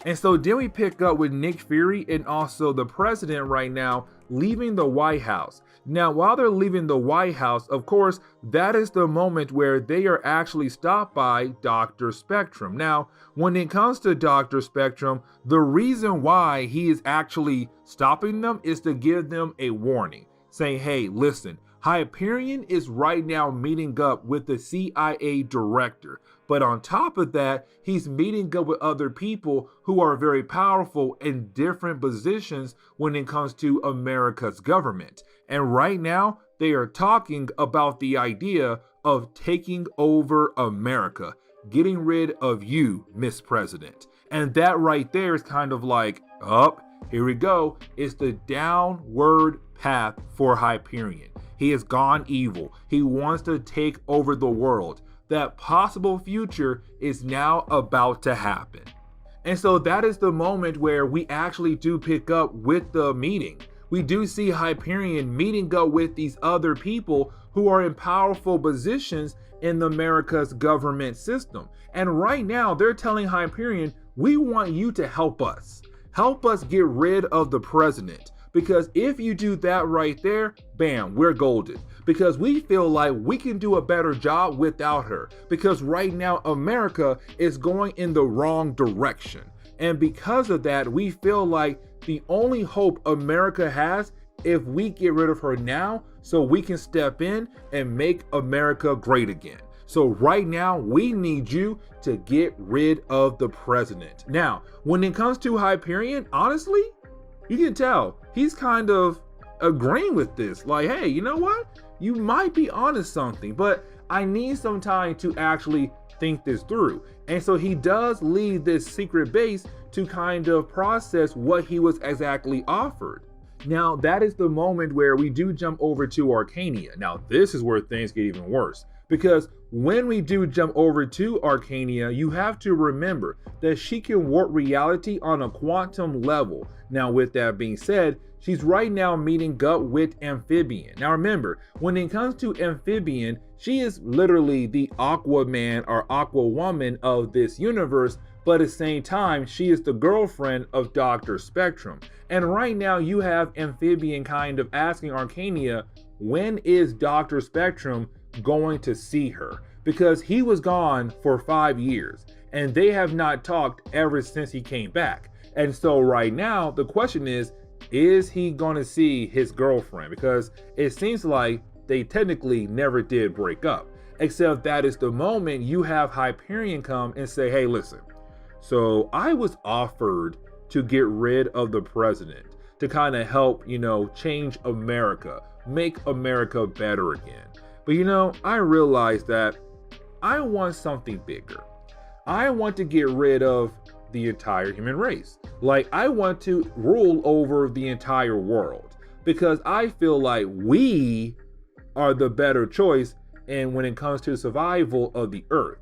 And so then we pick up with Nick Fury and also the president right now leaving the White House. Now, while they're leaving the White House, of course, that is the moment where they are actually stopped by Dr. Spectrum. Now, when it comes to Dr. Spectrum, the reason why he is actually stopping them is to give them a warning, saying, hey, listen, Hyperion is right now meeting up with the CIA director. But on top of that, he's meeting up with other people who are very powerful in different positions when it comes to America's government. And right now, they are talking about the idea of taking over America, getting rid of you, Miss President. And that right there is kind of like, here we go. It's the downward path for Hyperion. He has gone evil. He wants to take over the world. That possible future is now about to happen. And so that is the moment where we actually do pick up with the meeting, we do see Hyperion meeting up with these other people who are in powerful positions in America's government system. And right now they're telling Hyperion, we want you to help us. Help us get rid of the president. Because if you do that right there, bam, we're golden. Because we feel like we can do a better job without her. Because right now America is going in the wrong direction. And because of that, we feel like the only hope America has if we get rid of her now, so we can step in and make America great again. So right now, we need you to get rid of the president. Now, when it comes to Hyperion, honestly, you can tell he's kind of agreeing with this. Like, hey, you know what? You might be onto something, but I need some time to actually think this through. And so he does leave this secret base to kind of process what he was exactly offered. Now, that is the moment where we do jump over to Arcania. Now, this is where things get even worse, because when we do jump over to Arcania, you have to remember that she can warp reality on a quantum level. Now, with that being said, she's right now meeting up with Amphibian. Now, remember, when it comes to Amphibian, she is literally the Aquaman or Aqua Woman of this universe, but at the same time, she is the girlfriend of Dr. Spectrum. And right now you have Amphibian kind of asking Arcania, when is Dr. Spectrum going to see her? Because he was gone for 5 years and they have not talked ever since he came back. And so right now the question is he going to see his girlfriend? Because it seems like they technically never did break up, except that is the moment you have Hyperion come and say, hey, listen, so I was offered to get rid of the president to kind of help, change America, make America better again. But I realized that I want something bigger. I want to get rid of the entire human race. Like, I want to rule over the entire world because I feel like we are the better choice and when it comes to survival of the earth.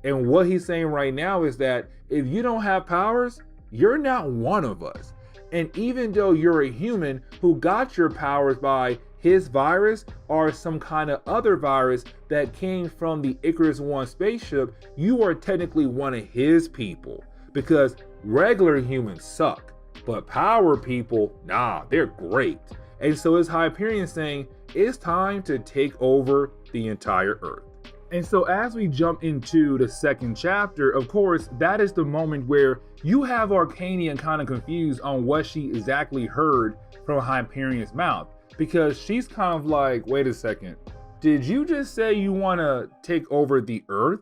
And what he's saying right now is that if you don't have powers, you're not one of us. And even though you're a human who got your powers by his virus or some kind of other virus that came from the Icarus One spaceship, you are technically one of his people. Because regular humans suck, but power people, nah, they're great. And so it's Hyperion saying, it's time to take over the entire Earth. And so as we jump into the second chapter, of course, that is the moment where you have Arcania kind of confused on what she exactly heard from Hyperion's mouth. Because she's kind of like, wait a second, did you just say you want to take over the Earth?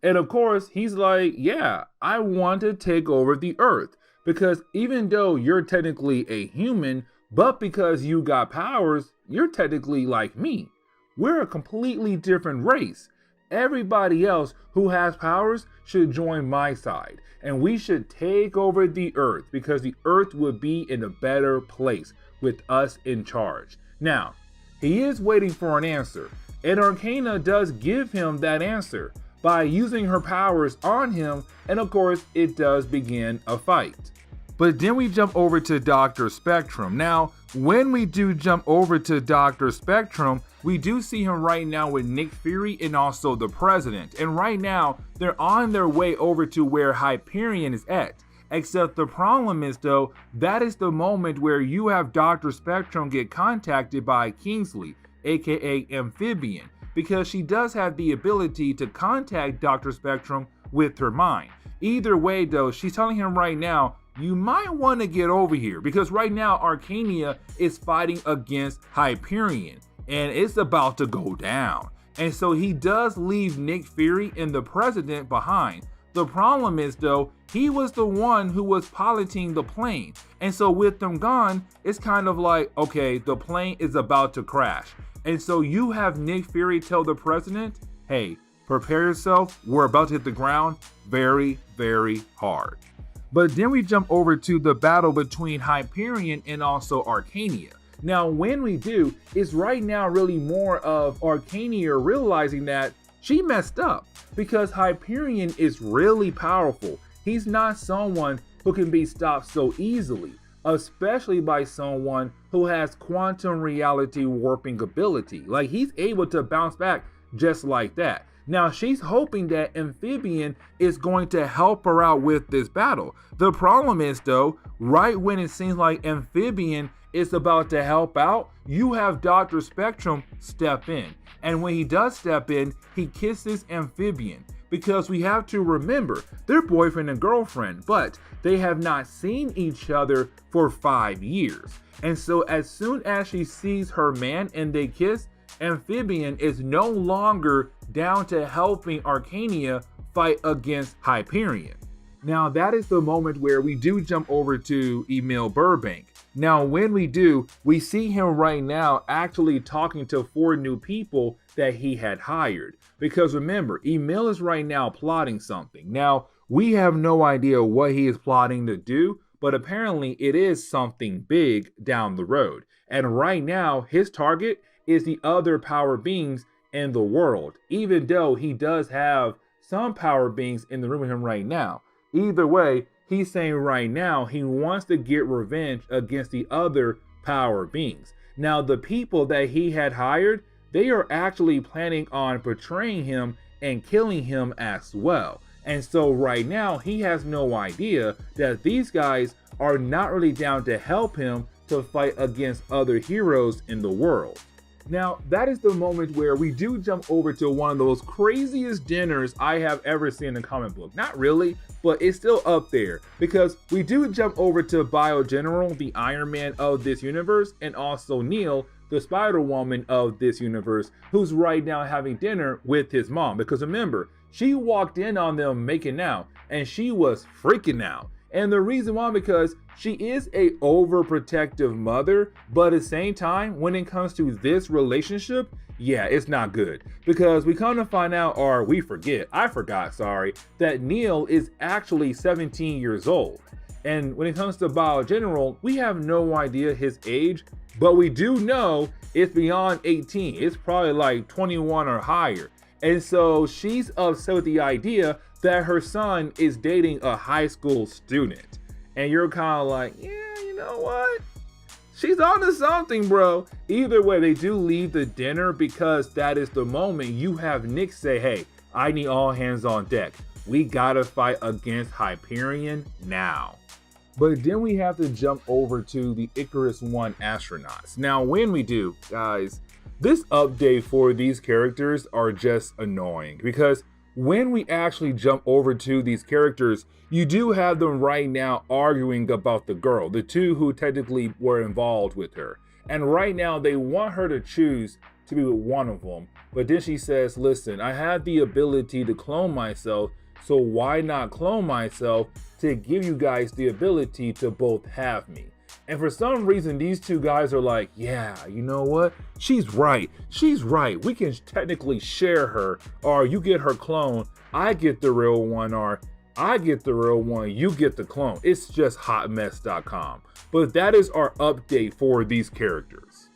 And of course, he's like, yeah, I want to take over the Earth. Because even though you're technically a human, but because you got powers, you're technically like me. We're a completely different race. Everybody else who has powers should join my side. And we should take over the Earth because the Earth would be in a better place with us in charge. Now, he is waiting for an answer. And Arcana does give him that answer by using her powers on him. And of course, it does begin a fight. But then we jump over to Dr. Spectrum. Now, when we do jump over to Dr. Spectrum, we do see him right now with Nick Fury and also the president. And right now, they're on their way over to where Hyperion is at. Except the problem is though, that is the moment where you have Dr. Spectrum get contacted by Kingsley, aka Amphibian, because she does have the ability to contact Dr. Spectrum with her mind. Either way though, she's telling him right now, you might want to get over here because right now Arcania is fighting against Hyperion and it's about to go down. And so he does leave Nick Fury and the president behind. The problem is though, he was the one who was piloting the plane. And so with them gone, it's kind of like, okay, the plane is about to crash. And so you have Nick Fury tell the president, hey, prepare yourself. We're about to hit the ground very, very hard. But then we jump over to the battle between Hyperion and also Arcania. Now, when we do, it's right now really more of Arcania realizing that she messed up because Hyperion is really powerful. He's not someone who can be stopped so easily. especially by someone who has quantum reality warping ability. Like, he's able to bounce back just like that. Now, she's hoping that Amphibian is going to help her out with this battle. The problem is, though, right when it seems like Amphibian is about to help out, you have Dr. Spectrum step in. And when he does step in, he kisses Amphibian. Because we have to remember, they're boyfriend and girlfriend, but they have not seen each other for 5 years. And so as soon as she sees her man and they kiss, Amphibian is no longer down to helping Arcania fight against Hyperion. Now that is the moment where we do jump over to Emil Burbank. Now when we do, we see him right now actually talking to 4 new people that he had hired. Because remember, Emil is right now plotting something. Now, we have no idea what he is plotting to do, but apparently it is something big down the road. And right now, his target is the other power beings in the world, even though he does have some power beings in the room with him right now. Either way, he's saying right now he wants to get revenge against the other power beings. Now, the people that he had hired, they are actually planning on betraying him and killing him as well. And so right now, he has no idea that these guys are not really down to help him to fight against other heroes in the world. Now, that is the moment where we do jump over to one of those craziest dinners I have ever seen in a comic book. Not really, but it's still up there, because we do jump over to Bio General, the Iron Man of this universe, and also Neil, the Spider-Woman of this universe, who's right now having dinner with his mom. Because remember, she walked in on them making out, and she was freaking out. And the reason why, because she is a overprotective mother, but at the same time, when it comes to this relationship, yeah, it's not good. Because we come to find out, or I forgot, that Neil is actually 17 years old. And when it comes to Bio General, we have no idea his age, but we do know it's beyond 18. It's probably like 21 or higher. And so she's upset with the idea that her son is dating a high school student. And you're kind of like, yeah, you know what? She's onto something, bro. Either way, they do leave the dinner because that is the moment you have Nick say, hey, I need all hands on deck. We gotta fight against Hyperion now. But then we have to jump over to the Icarus 1 astronauts. Now, when we do, guys, this update for these characters are just annoying, because when we actually jump over to these characters, you do have them right now arguing about the girl, the 2 who technically were involved with her. And right now they want her to choose to be with one of them. But then she says, listen, I have the ability to clone myself, so why not clone myself to give you guys the ability to both have me? And for some reason, these 2 guys are like, yeah, you know what? She's right. We can technically share her, or you get her clone, I get the real one, or I get the real one, you get the clone. It's just hotmess.com. But that is our update for these characters.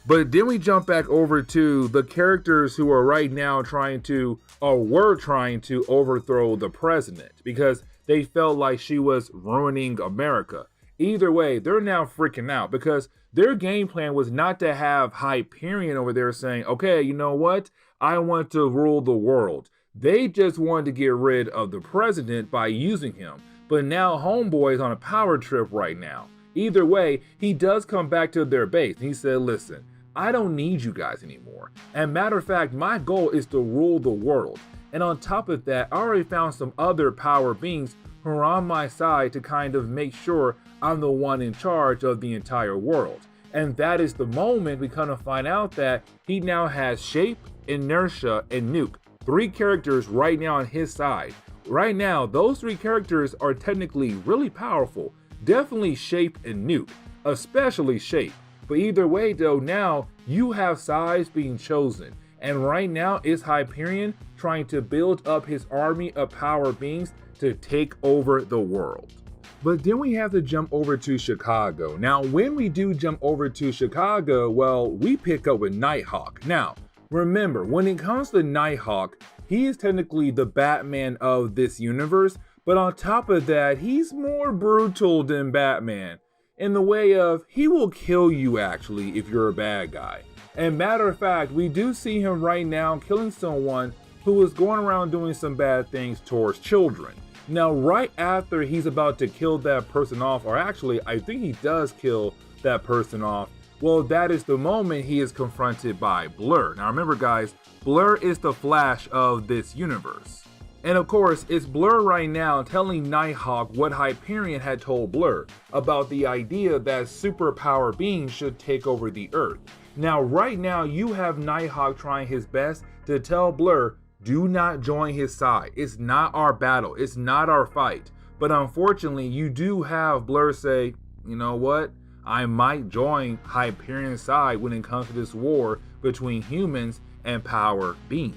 But then we jump back over to the characters who are right now trying to, or were trying to overthrow the president because they felt like she was ruining America. Either way, they're now freaking out because their game plan was not to have Hyperion over there saying, okay, you know what? I want to rule the world. They just wanted to get rid of the president by using him. But now Homeboy is on a power trip right now. Either way, he does come back to their base. And he said, listen, I don't need you guys anymore. And matter of fact, my goal is to rule the world. And on top of that, I already found some other power beings who are on my side to kind of make sure I'm the one in charge of the entire world. And that is the moment we kind of find out that he now has Shape, Inertia, and Nuke. 3 characters right now on his side. Right now, those 3 characters are technically really powerful. Definitely Shape and Nuke, especially Shape. But either way though, now you have sides being chosen. And right now it's Hyperion trying to build up his army of power beings to take over the world. But then we have to jump over to Chicago. Now, when we do jump over to Chicago, well, we pick up with Nighthawk. Now, remember, when it comes to Nighthawk, he is technically the Batman of this universe, but on top of that, he's more brutal than Batman. in the way of he will kill you actually if you're a bad guy. And matter of fact, we do see him right now killing someone who is going around doing some bad things towards children. Now, right after he's about to kill that person off, or actually, I think he does kill that person off, well, that is the moment he is confronted by Blur. Now, remember, guys, Blur is the Flash of this universe. And of course, it's Blur right now telling Nighthawk what Hyperion had told Blur about the idea that superpower beings should take over the Earth. Now, right now, you have Nighthawk trying his best to tell Blur, do not join his side. It's not our battle. It's not our fight. But unfortunately, you do have Blur say, you know what? I might join Hyperion's side when it comes to this war between humans and power beings.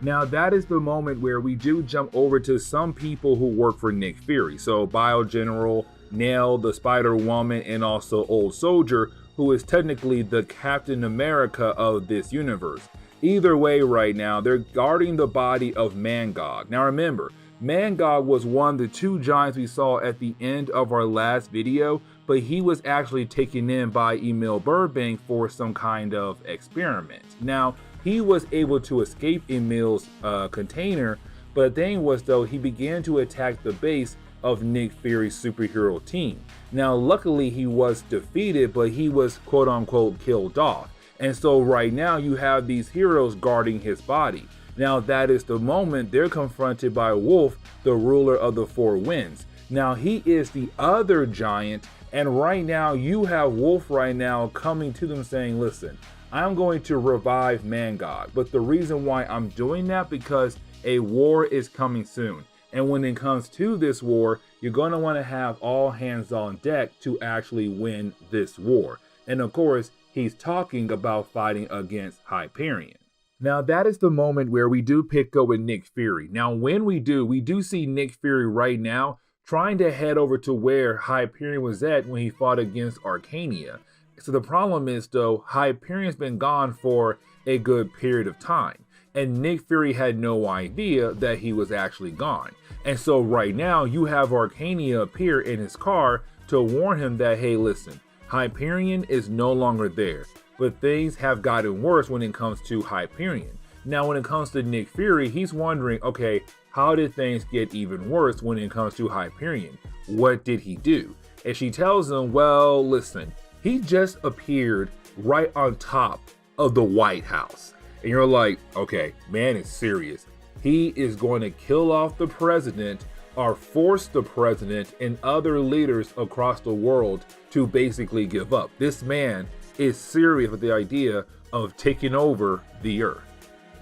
Now, that is the moment where we do jump over to some people who work for Nick Fury. So, Bio General, Nail, the Spider-Woman, and also Old Soldier, who is technically the Captain America of this universe. Either way, right now, they're guarding the body of Mangog. Now remember, Mangog was one of the two giants we saw at the end of our last video, but he was actually taken in by Emil Burbank for some kind of experiment. Now, he was able to escape Emil's container, but the thing was though, he began to attack the base of Nick Fury's superhero team. Now, luckily he was defeated, but he was quote unquote killed off. And so right now you have these heroes guarding his body. Now that is the moment they're confronted by Wolf, the ruler of the Four Winds. Now he is the other giant, and right now you have Wolf right now coming to them saying, listen, I'm going to revive Mangog, but the reason why I'm doing that because a war is coming soon. And when it comes to this war, you're going to want to have all hands on deck to actually win this war. And of course, he's talking about fighting against Hyperion. Now that is the moment where we do pick up with Nick Fury. Now when we do see Nick Fury right now trying to head over to where Hyperion was at when he fought against Arcania. So the problem is though, Hyperion's been gone for a good period of time. And Nick Fury had no idea that he was actually gone. And so right now you have Arcania appear in his car to warn him that, hey, listen, Hyperion is no longer there, but things have gotten worse when it comes to Hyperion. Now, when it comes to Nick Fury, he's wondering, okay, how did things get even worse when it comes to Hyperion? What did he do? And she tells him, well, listen, he just appeared right on top of the White House. And you're like, okay, man is serious. He is going to kill off the president or force the president and other leaders across the world to basically give up. This man is serious with the idea of taking over the earth.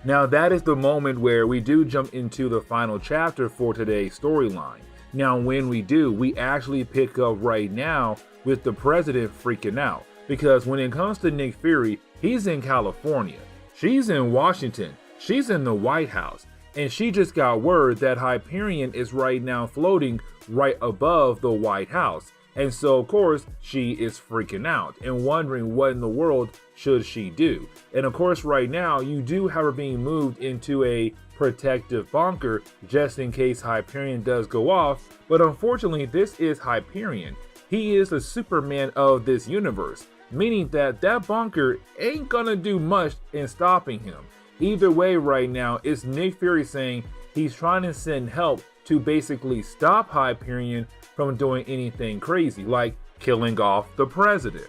Now that is the moment where we do jump into the final chapter for today's storyline. Now when we do, we actually pick up right now with the president freaking out. Because when it comes to Nick Fury, he's in California, she's in Washington, she's in the White House. And she just got word that Hyperion is right now floating right above the White House. And so, of course, she is freaking out and wondering what in the world should she do. And of course, right now, you do have her being moved into a protective bunker just in case Hyperion does go off. But unfortunately, this is Hyperion. He is the Superman of this universe, meaning that that bunker ain't gonna do much in stopping him. Either way right now, it's Nick Fury saying he's trying to send help to basically stop Hyperion from doing anything crazy, like killing off the president.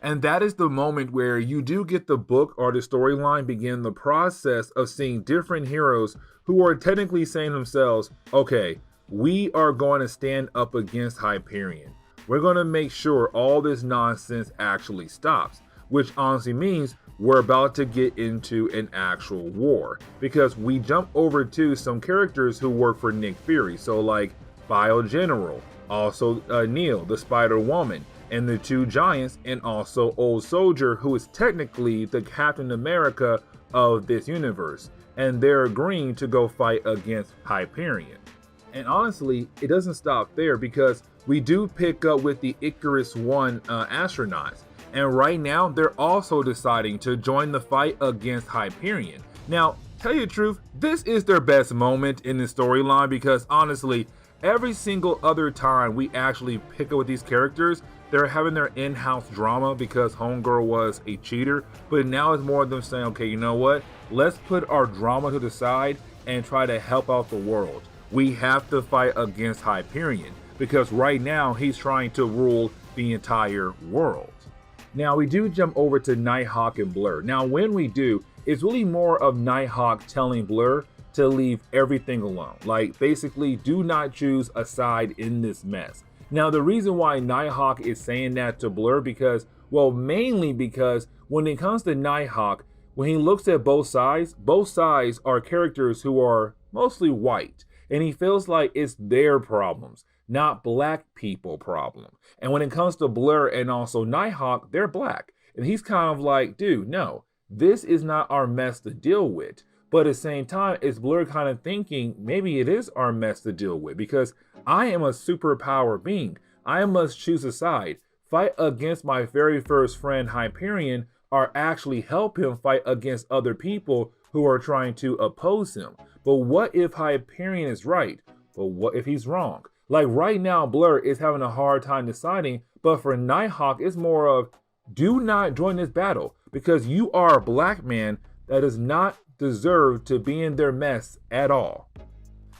And that is the moment where you do get the book or the storyline begin the process of seeing different heroes who are technically saying to themselves, okay, we are going to stand up against Hyperion. We're going to make sure all this nonsense actually stops, which honestly means we're about to get into an actual war, because we jump over to some characters who work for Nick Fury. So like Bio General, also Neil, the Spider-Woman, and the two giants, and also Old Soldier, who is technically the Captain America of this universe. And they're agreeing to go fight against Hyperion. And honestly, it doesn't stop there, because we do pick up with the Icarus One astronauts. And right now, they're also deciding to join the fight against Hyperion. Now, tell you the truth, this is their best moment in the storyline, because honestly, every single other time we actually pick up with these characters, they're having their in-house drama because Homegirl was a cheater, but now it's more of them saying, okay, you know what? Let's put our drama to the side and try to help out the world. We have to fight against Hyperion because right now he's trying to rule the entire world. Now we do jump over to Nighthawk and Blur. Now when we do, it's really more of Nighthawk telling Blur to leave everything alone. Like basically do not choose a side in this mess. Now the reason why Nighthawk is saying that to Blur because, well, mainly because when it comes to Nighthawk, when he looks at both sides are characters who are mostly white. And he feels like it's their problems, not black people problem. And when it comes to Blur and also Nighthawk, they're black. And he's kind of like, dude, no, this is not our mess to deal with. But at the same time, it's Blur kind of thinking maybe it is our mess to deal with because I am a superpower being. I must choose a side. Fight against my very first friend Hyperion or actually help him fight against other people who are trying to oppose him. But what if Hyperion is right? But what if he's wrong? Like right now, Blur is having a hard time deciding, but for Nighthawk, it's more of do not join this battle because you are a black man that does not deserve to be in their mess at all.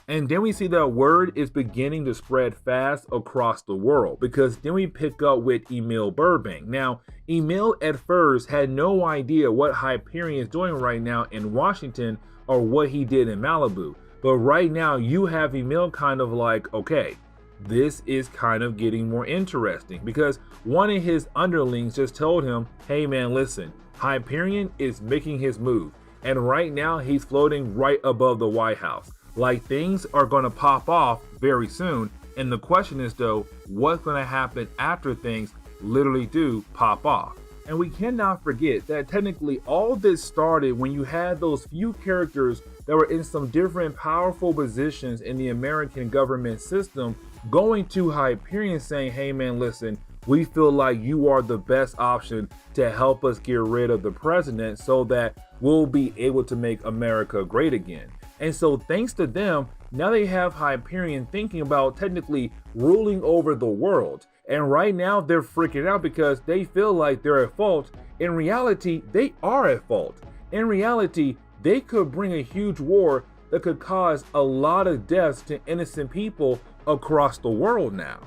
And then we see that word is beginning to spread fast across the world because then we pick up with Emil Burbank. Now, Emil at first had no idea what Hyperion is doing right now in Washington or what he did in Malibu. But right now you have Emil kind of like, okay, this is kind of getting more interesting because one of his underlings just told him, hey man, listen, Hyperion is making his move. And right now he's floating right above the White House. Like things are going to pop off very soon. And the question is though, what's going to happen after things literally do pop off? And we cannot forget that technically all this started when you had those few characters that were in some different powerful positions in the American government system going to Hyperion saying, hey man, listen, we feel like you are the best option to help us get rid of the president so that we'll be able to make America great again. And so thanks to them, now they have Hyperion thinking about technically ruling over the world. And right now they're freaking out because they feel like they're at fault. In reality, they are at fault. In reality, they could bring a huge war that could cause a lot of deaths to innocent people across the world now.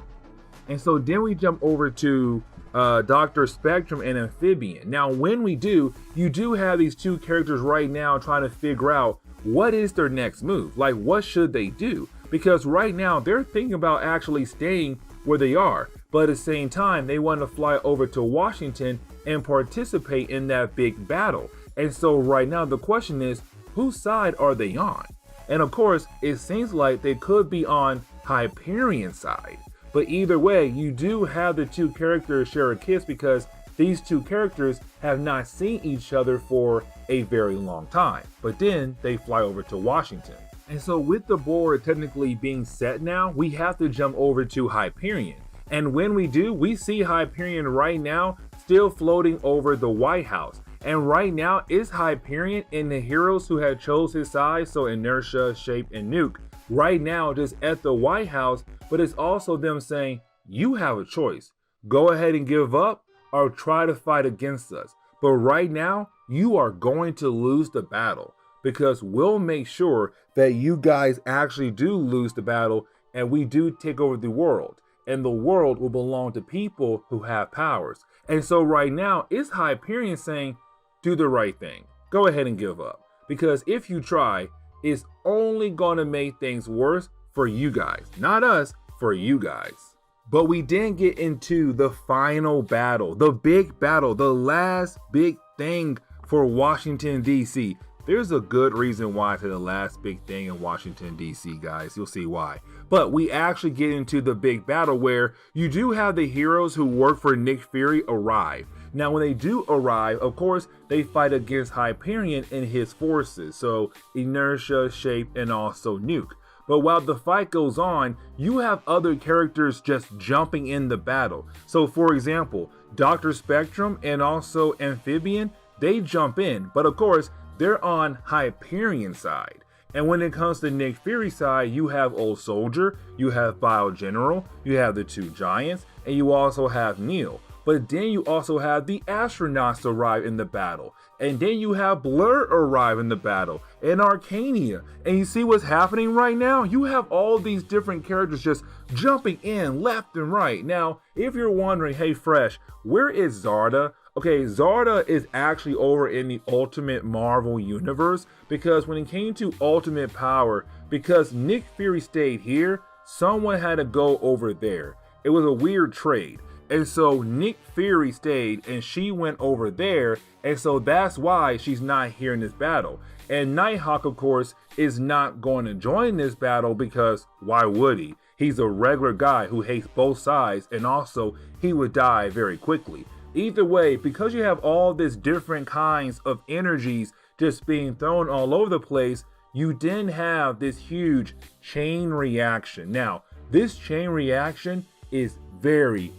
And so then we jump over to Dr. Spectrum and Amphibian. Now, when we do, you do have these two characters right now trying to figure out what is their next move? Like, what should they do? Because right now they're thinking about actually staying where they are. But at the same time, they want to fly over to Washington and participate in that big battle. And so right now the question is, whose side are they on? And of course, it seems like they could be on Hyperion's side. But either way, you do have the two characters share a kiss because these two characters have not seen each other for a very long time. But then they fly over to Washington. And so with the board technically being set now, we have to jump over to Hyperion. And when we do, we see Hyperion right now still floating over the White House. And right now, it's Hyperion and the heroes who had chose his side, so Inertia, Shape, and Nuke, right now just at the White House, but it's also them saying, you have a choice. Go ahead and give up or try to fight against us. But right now, you are going to lose the battle because we'll make sure that you guys actually do lose the battle and we do take over the world. And the world will belong to people who have powers. And so right now, it's Hyperion saying, do the right thing. Go ahead and give up. Because if you try, it's only going to make things worse for you guys. Not us, for you guys. But we didn't get into the final battle, the big battle, the last big thing for Washington, D.C. There's a good reason why to the last big thing in Washington, D.C., guys. You'll see why. But we actually get into the big battle where you do have the heroes who work for Nick Fury arrive. Now, when they do arrive, of course, they fight against Hyperion and his forces. So Inertia, Shape, and also Nuke. But while the fight goes on, you have other characters just jumping in the battle. So for example, Dr. Spectrum and also Amphibian, they jump in. But of course, they're on Hyperion's side. And when it comes to Nick Fury's side, you have Old Soldier, you have Bio General, you have the two Giants, and you also have Neil. But then you also have the astronauts arrive in the battle. And then you have Blur arrive in the battle, and Arcania. And you see what's happening right now? You have all these different characters just jumping in left and right. Now, if you're wondering, hey Fresh, where is Zarda? Okay, Zarda is actually over in the Ultimate Marvel Universe, because when it came to Ultimate Power, because Nick Fury stayed here, someone had to go over there. It was a weird trade. And so Nick Fury stayed and she went over there, and so that's why she's not here in this battle. And Nighthawk, of course, is not going to join this battle because why would he? He's a regular guy who hates both sides, and also he would die very quickly. Either way, because you have all this different kinds of energies just being thrown all over the place, you then have this huge chain reaction. Now, this chain reaction is very,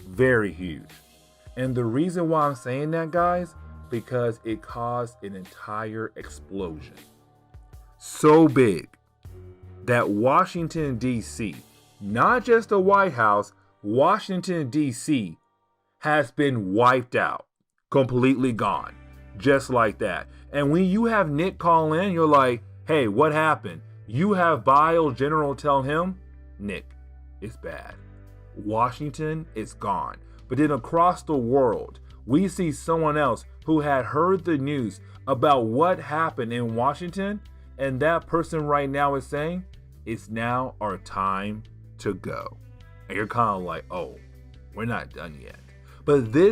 very huge. And the reason why I'm saying that, guys, because it caused an entire explosion. So big that Washington, D.C., not just the White House, Washington, D.C., has been wiped out, completely gone, just like that. And when you have Nick call in, you're like, hey, what happened? You have Bio General tell him, Nick, it's bad. Washington is gone. But then across the world, we see someone else who had heard the news about what happened in Washington, and that person right now is saying, it's now our time to go. And you're kind of like, oh, we're not done yet. But this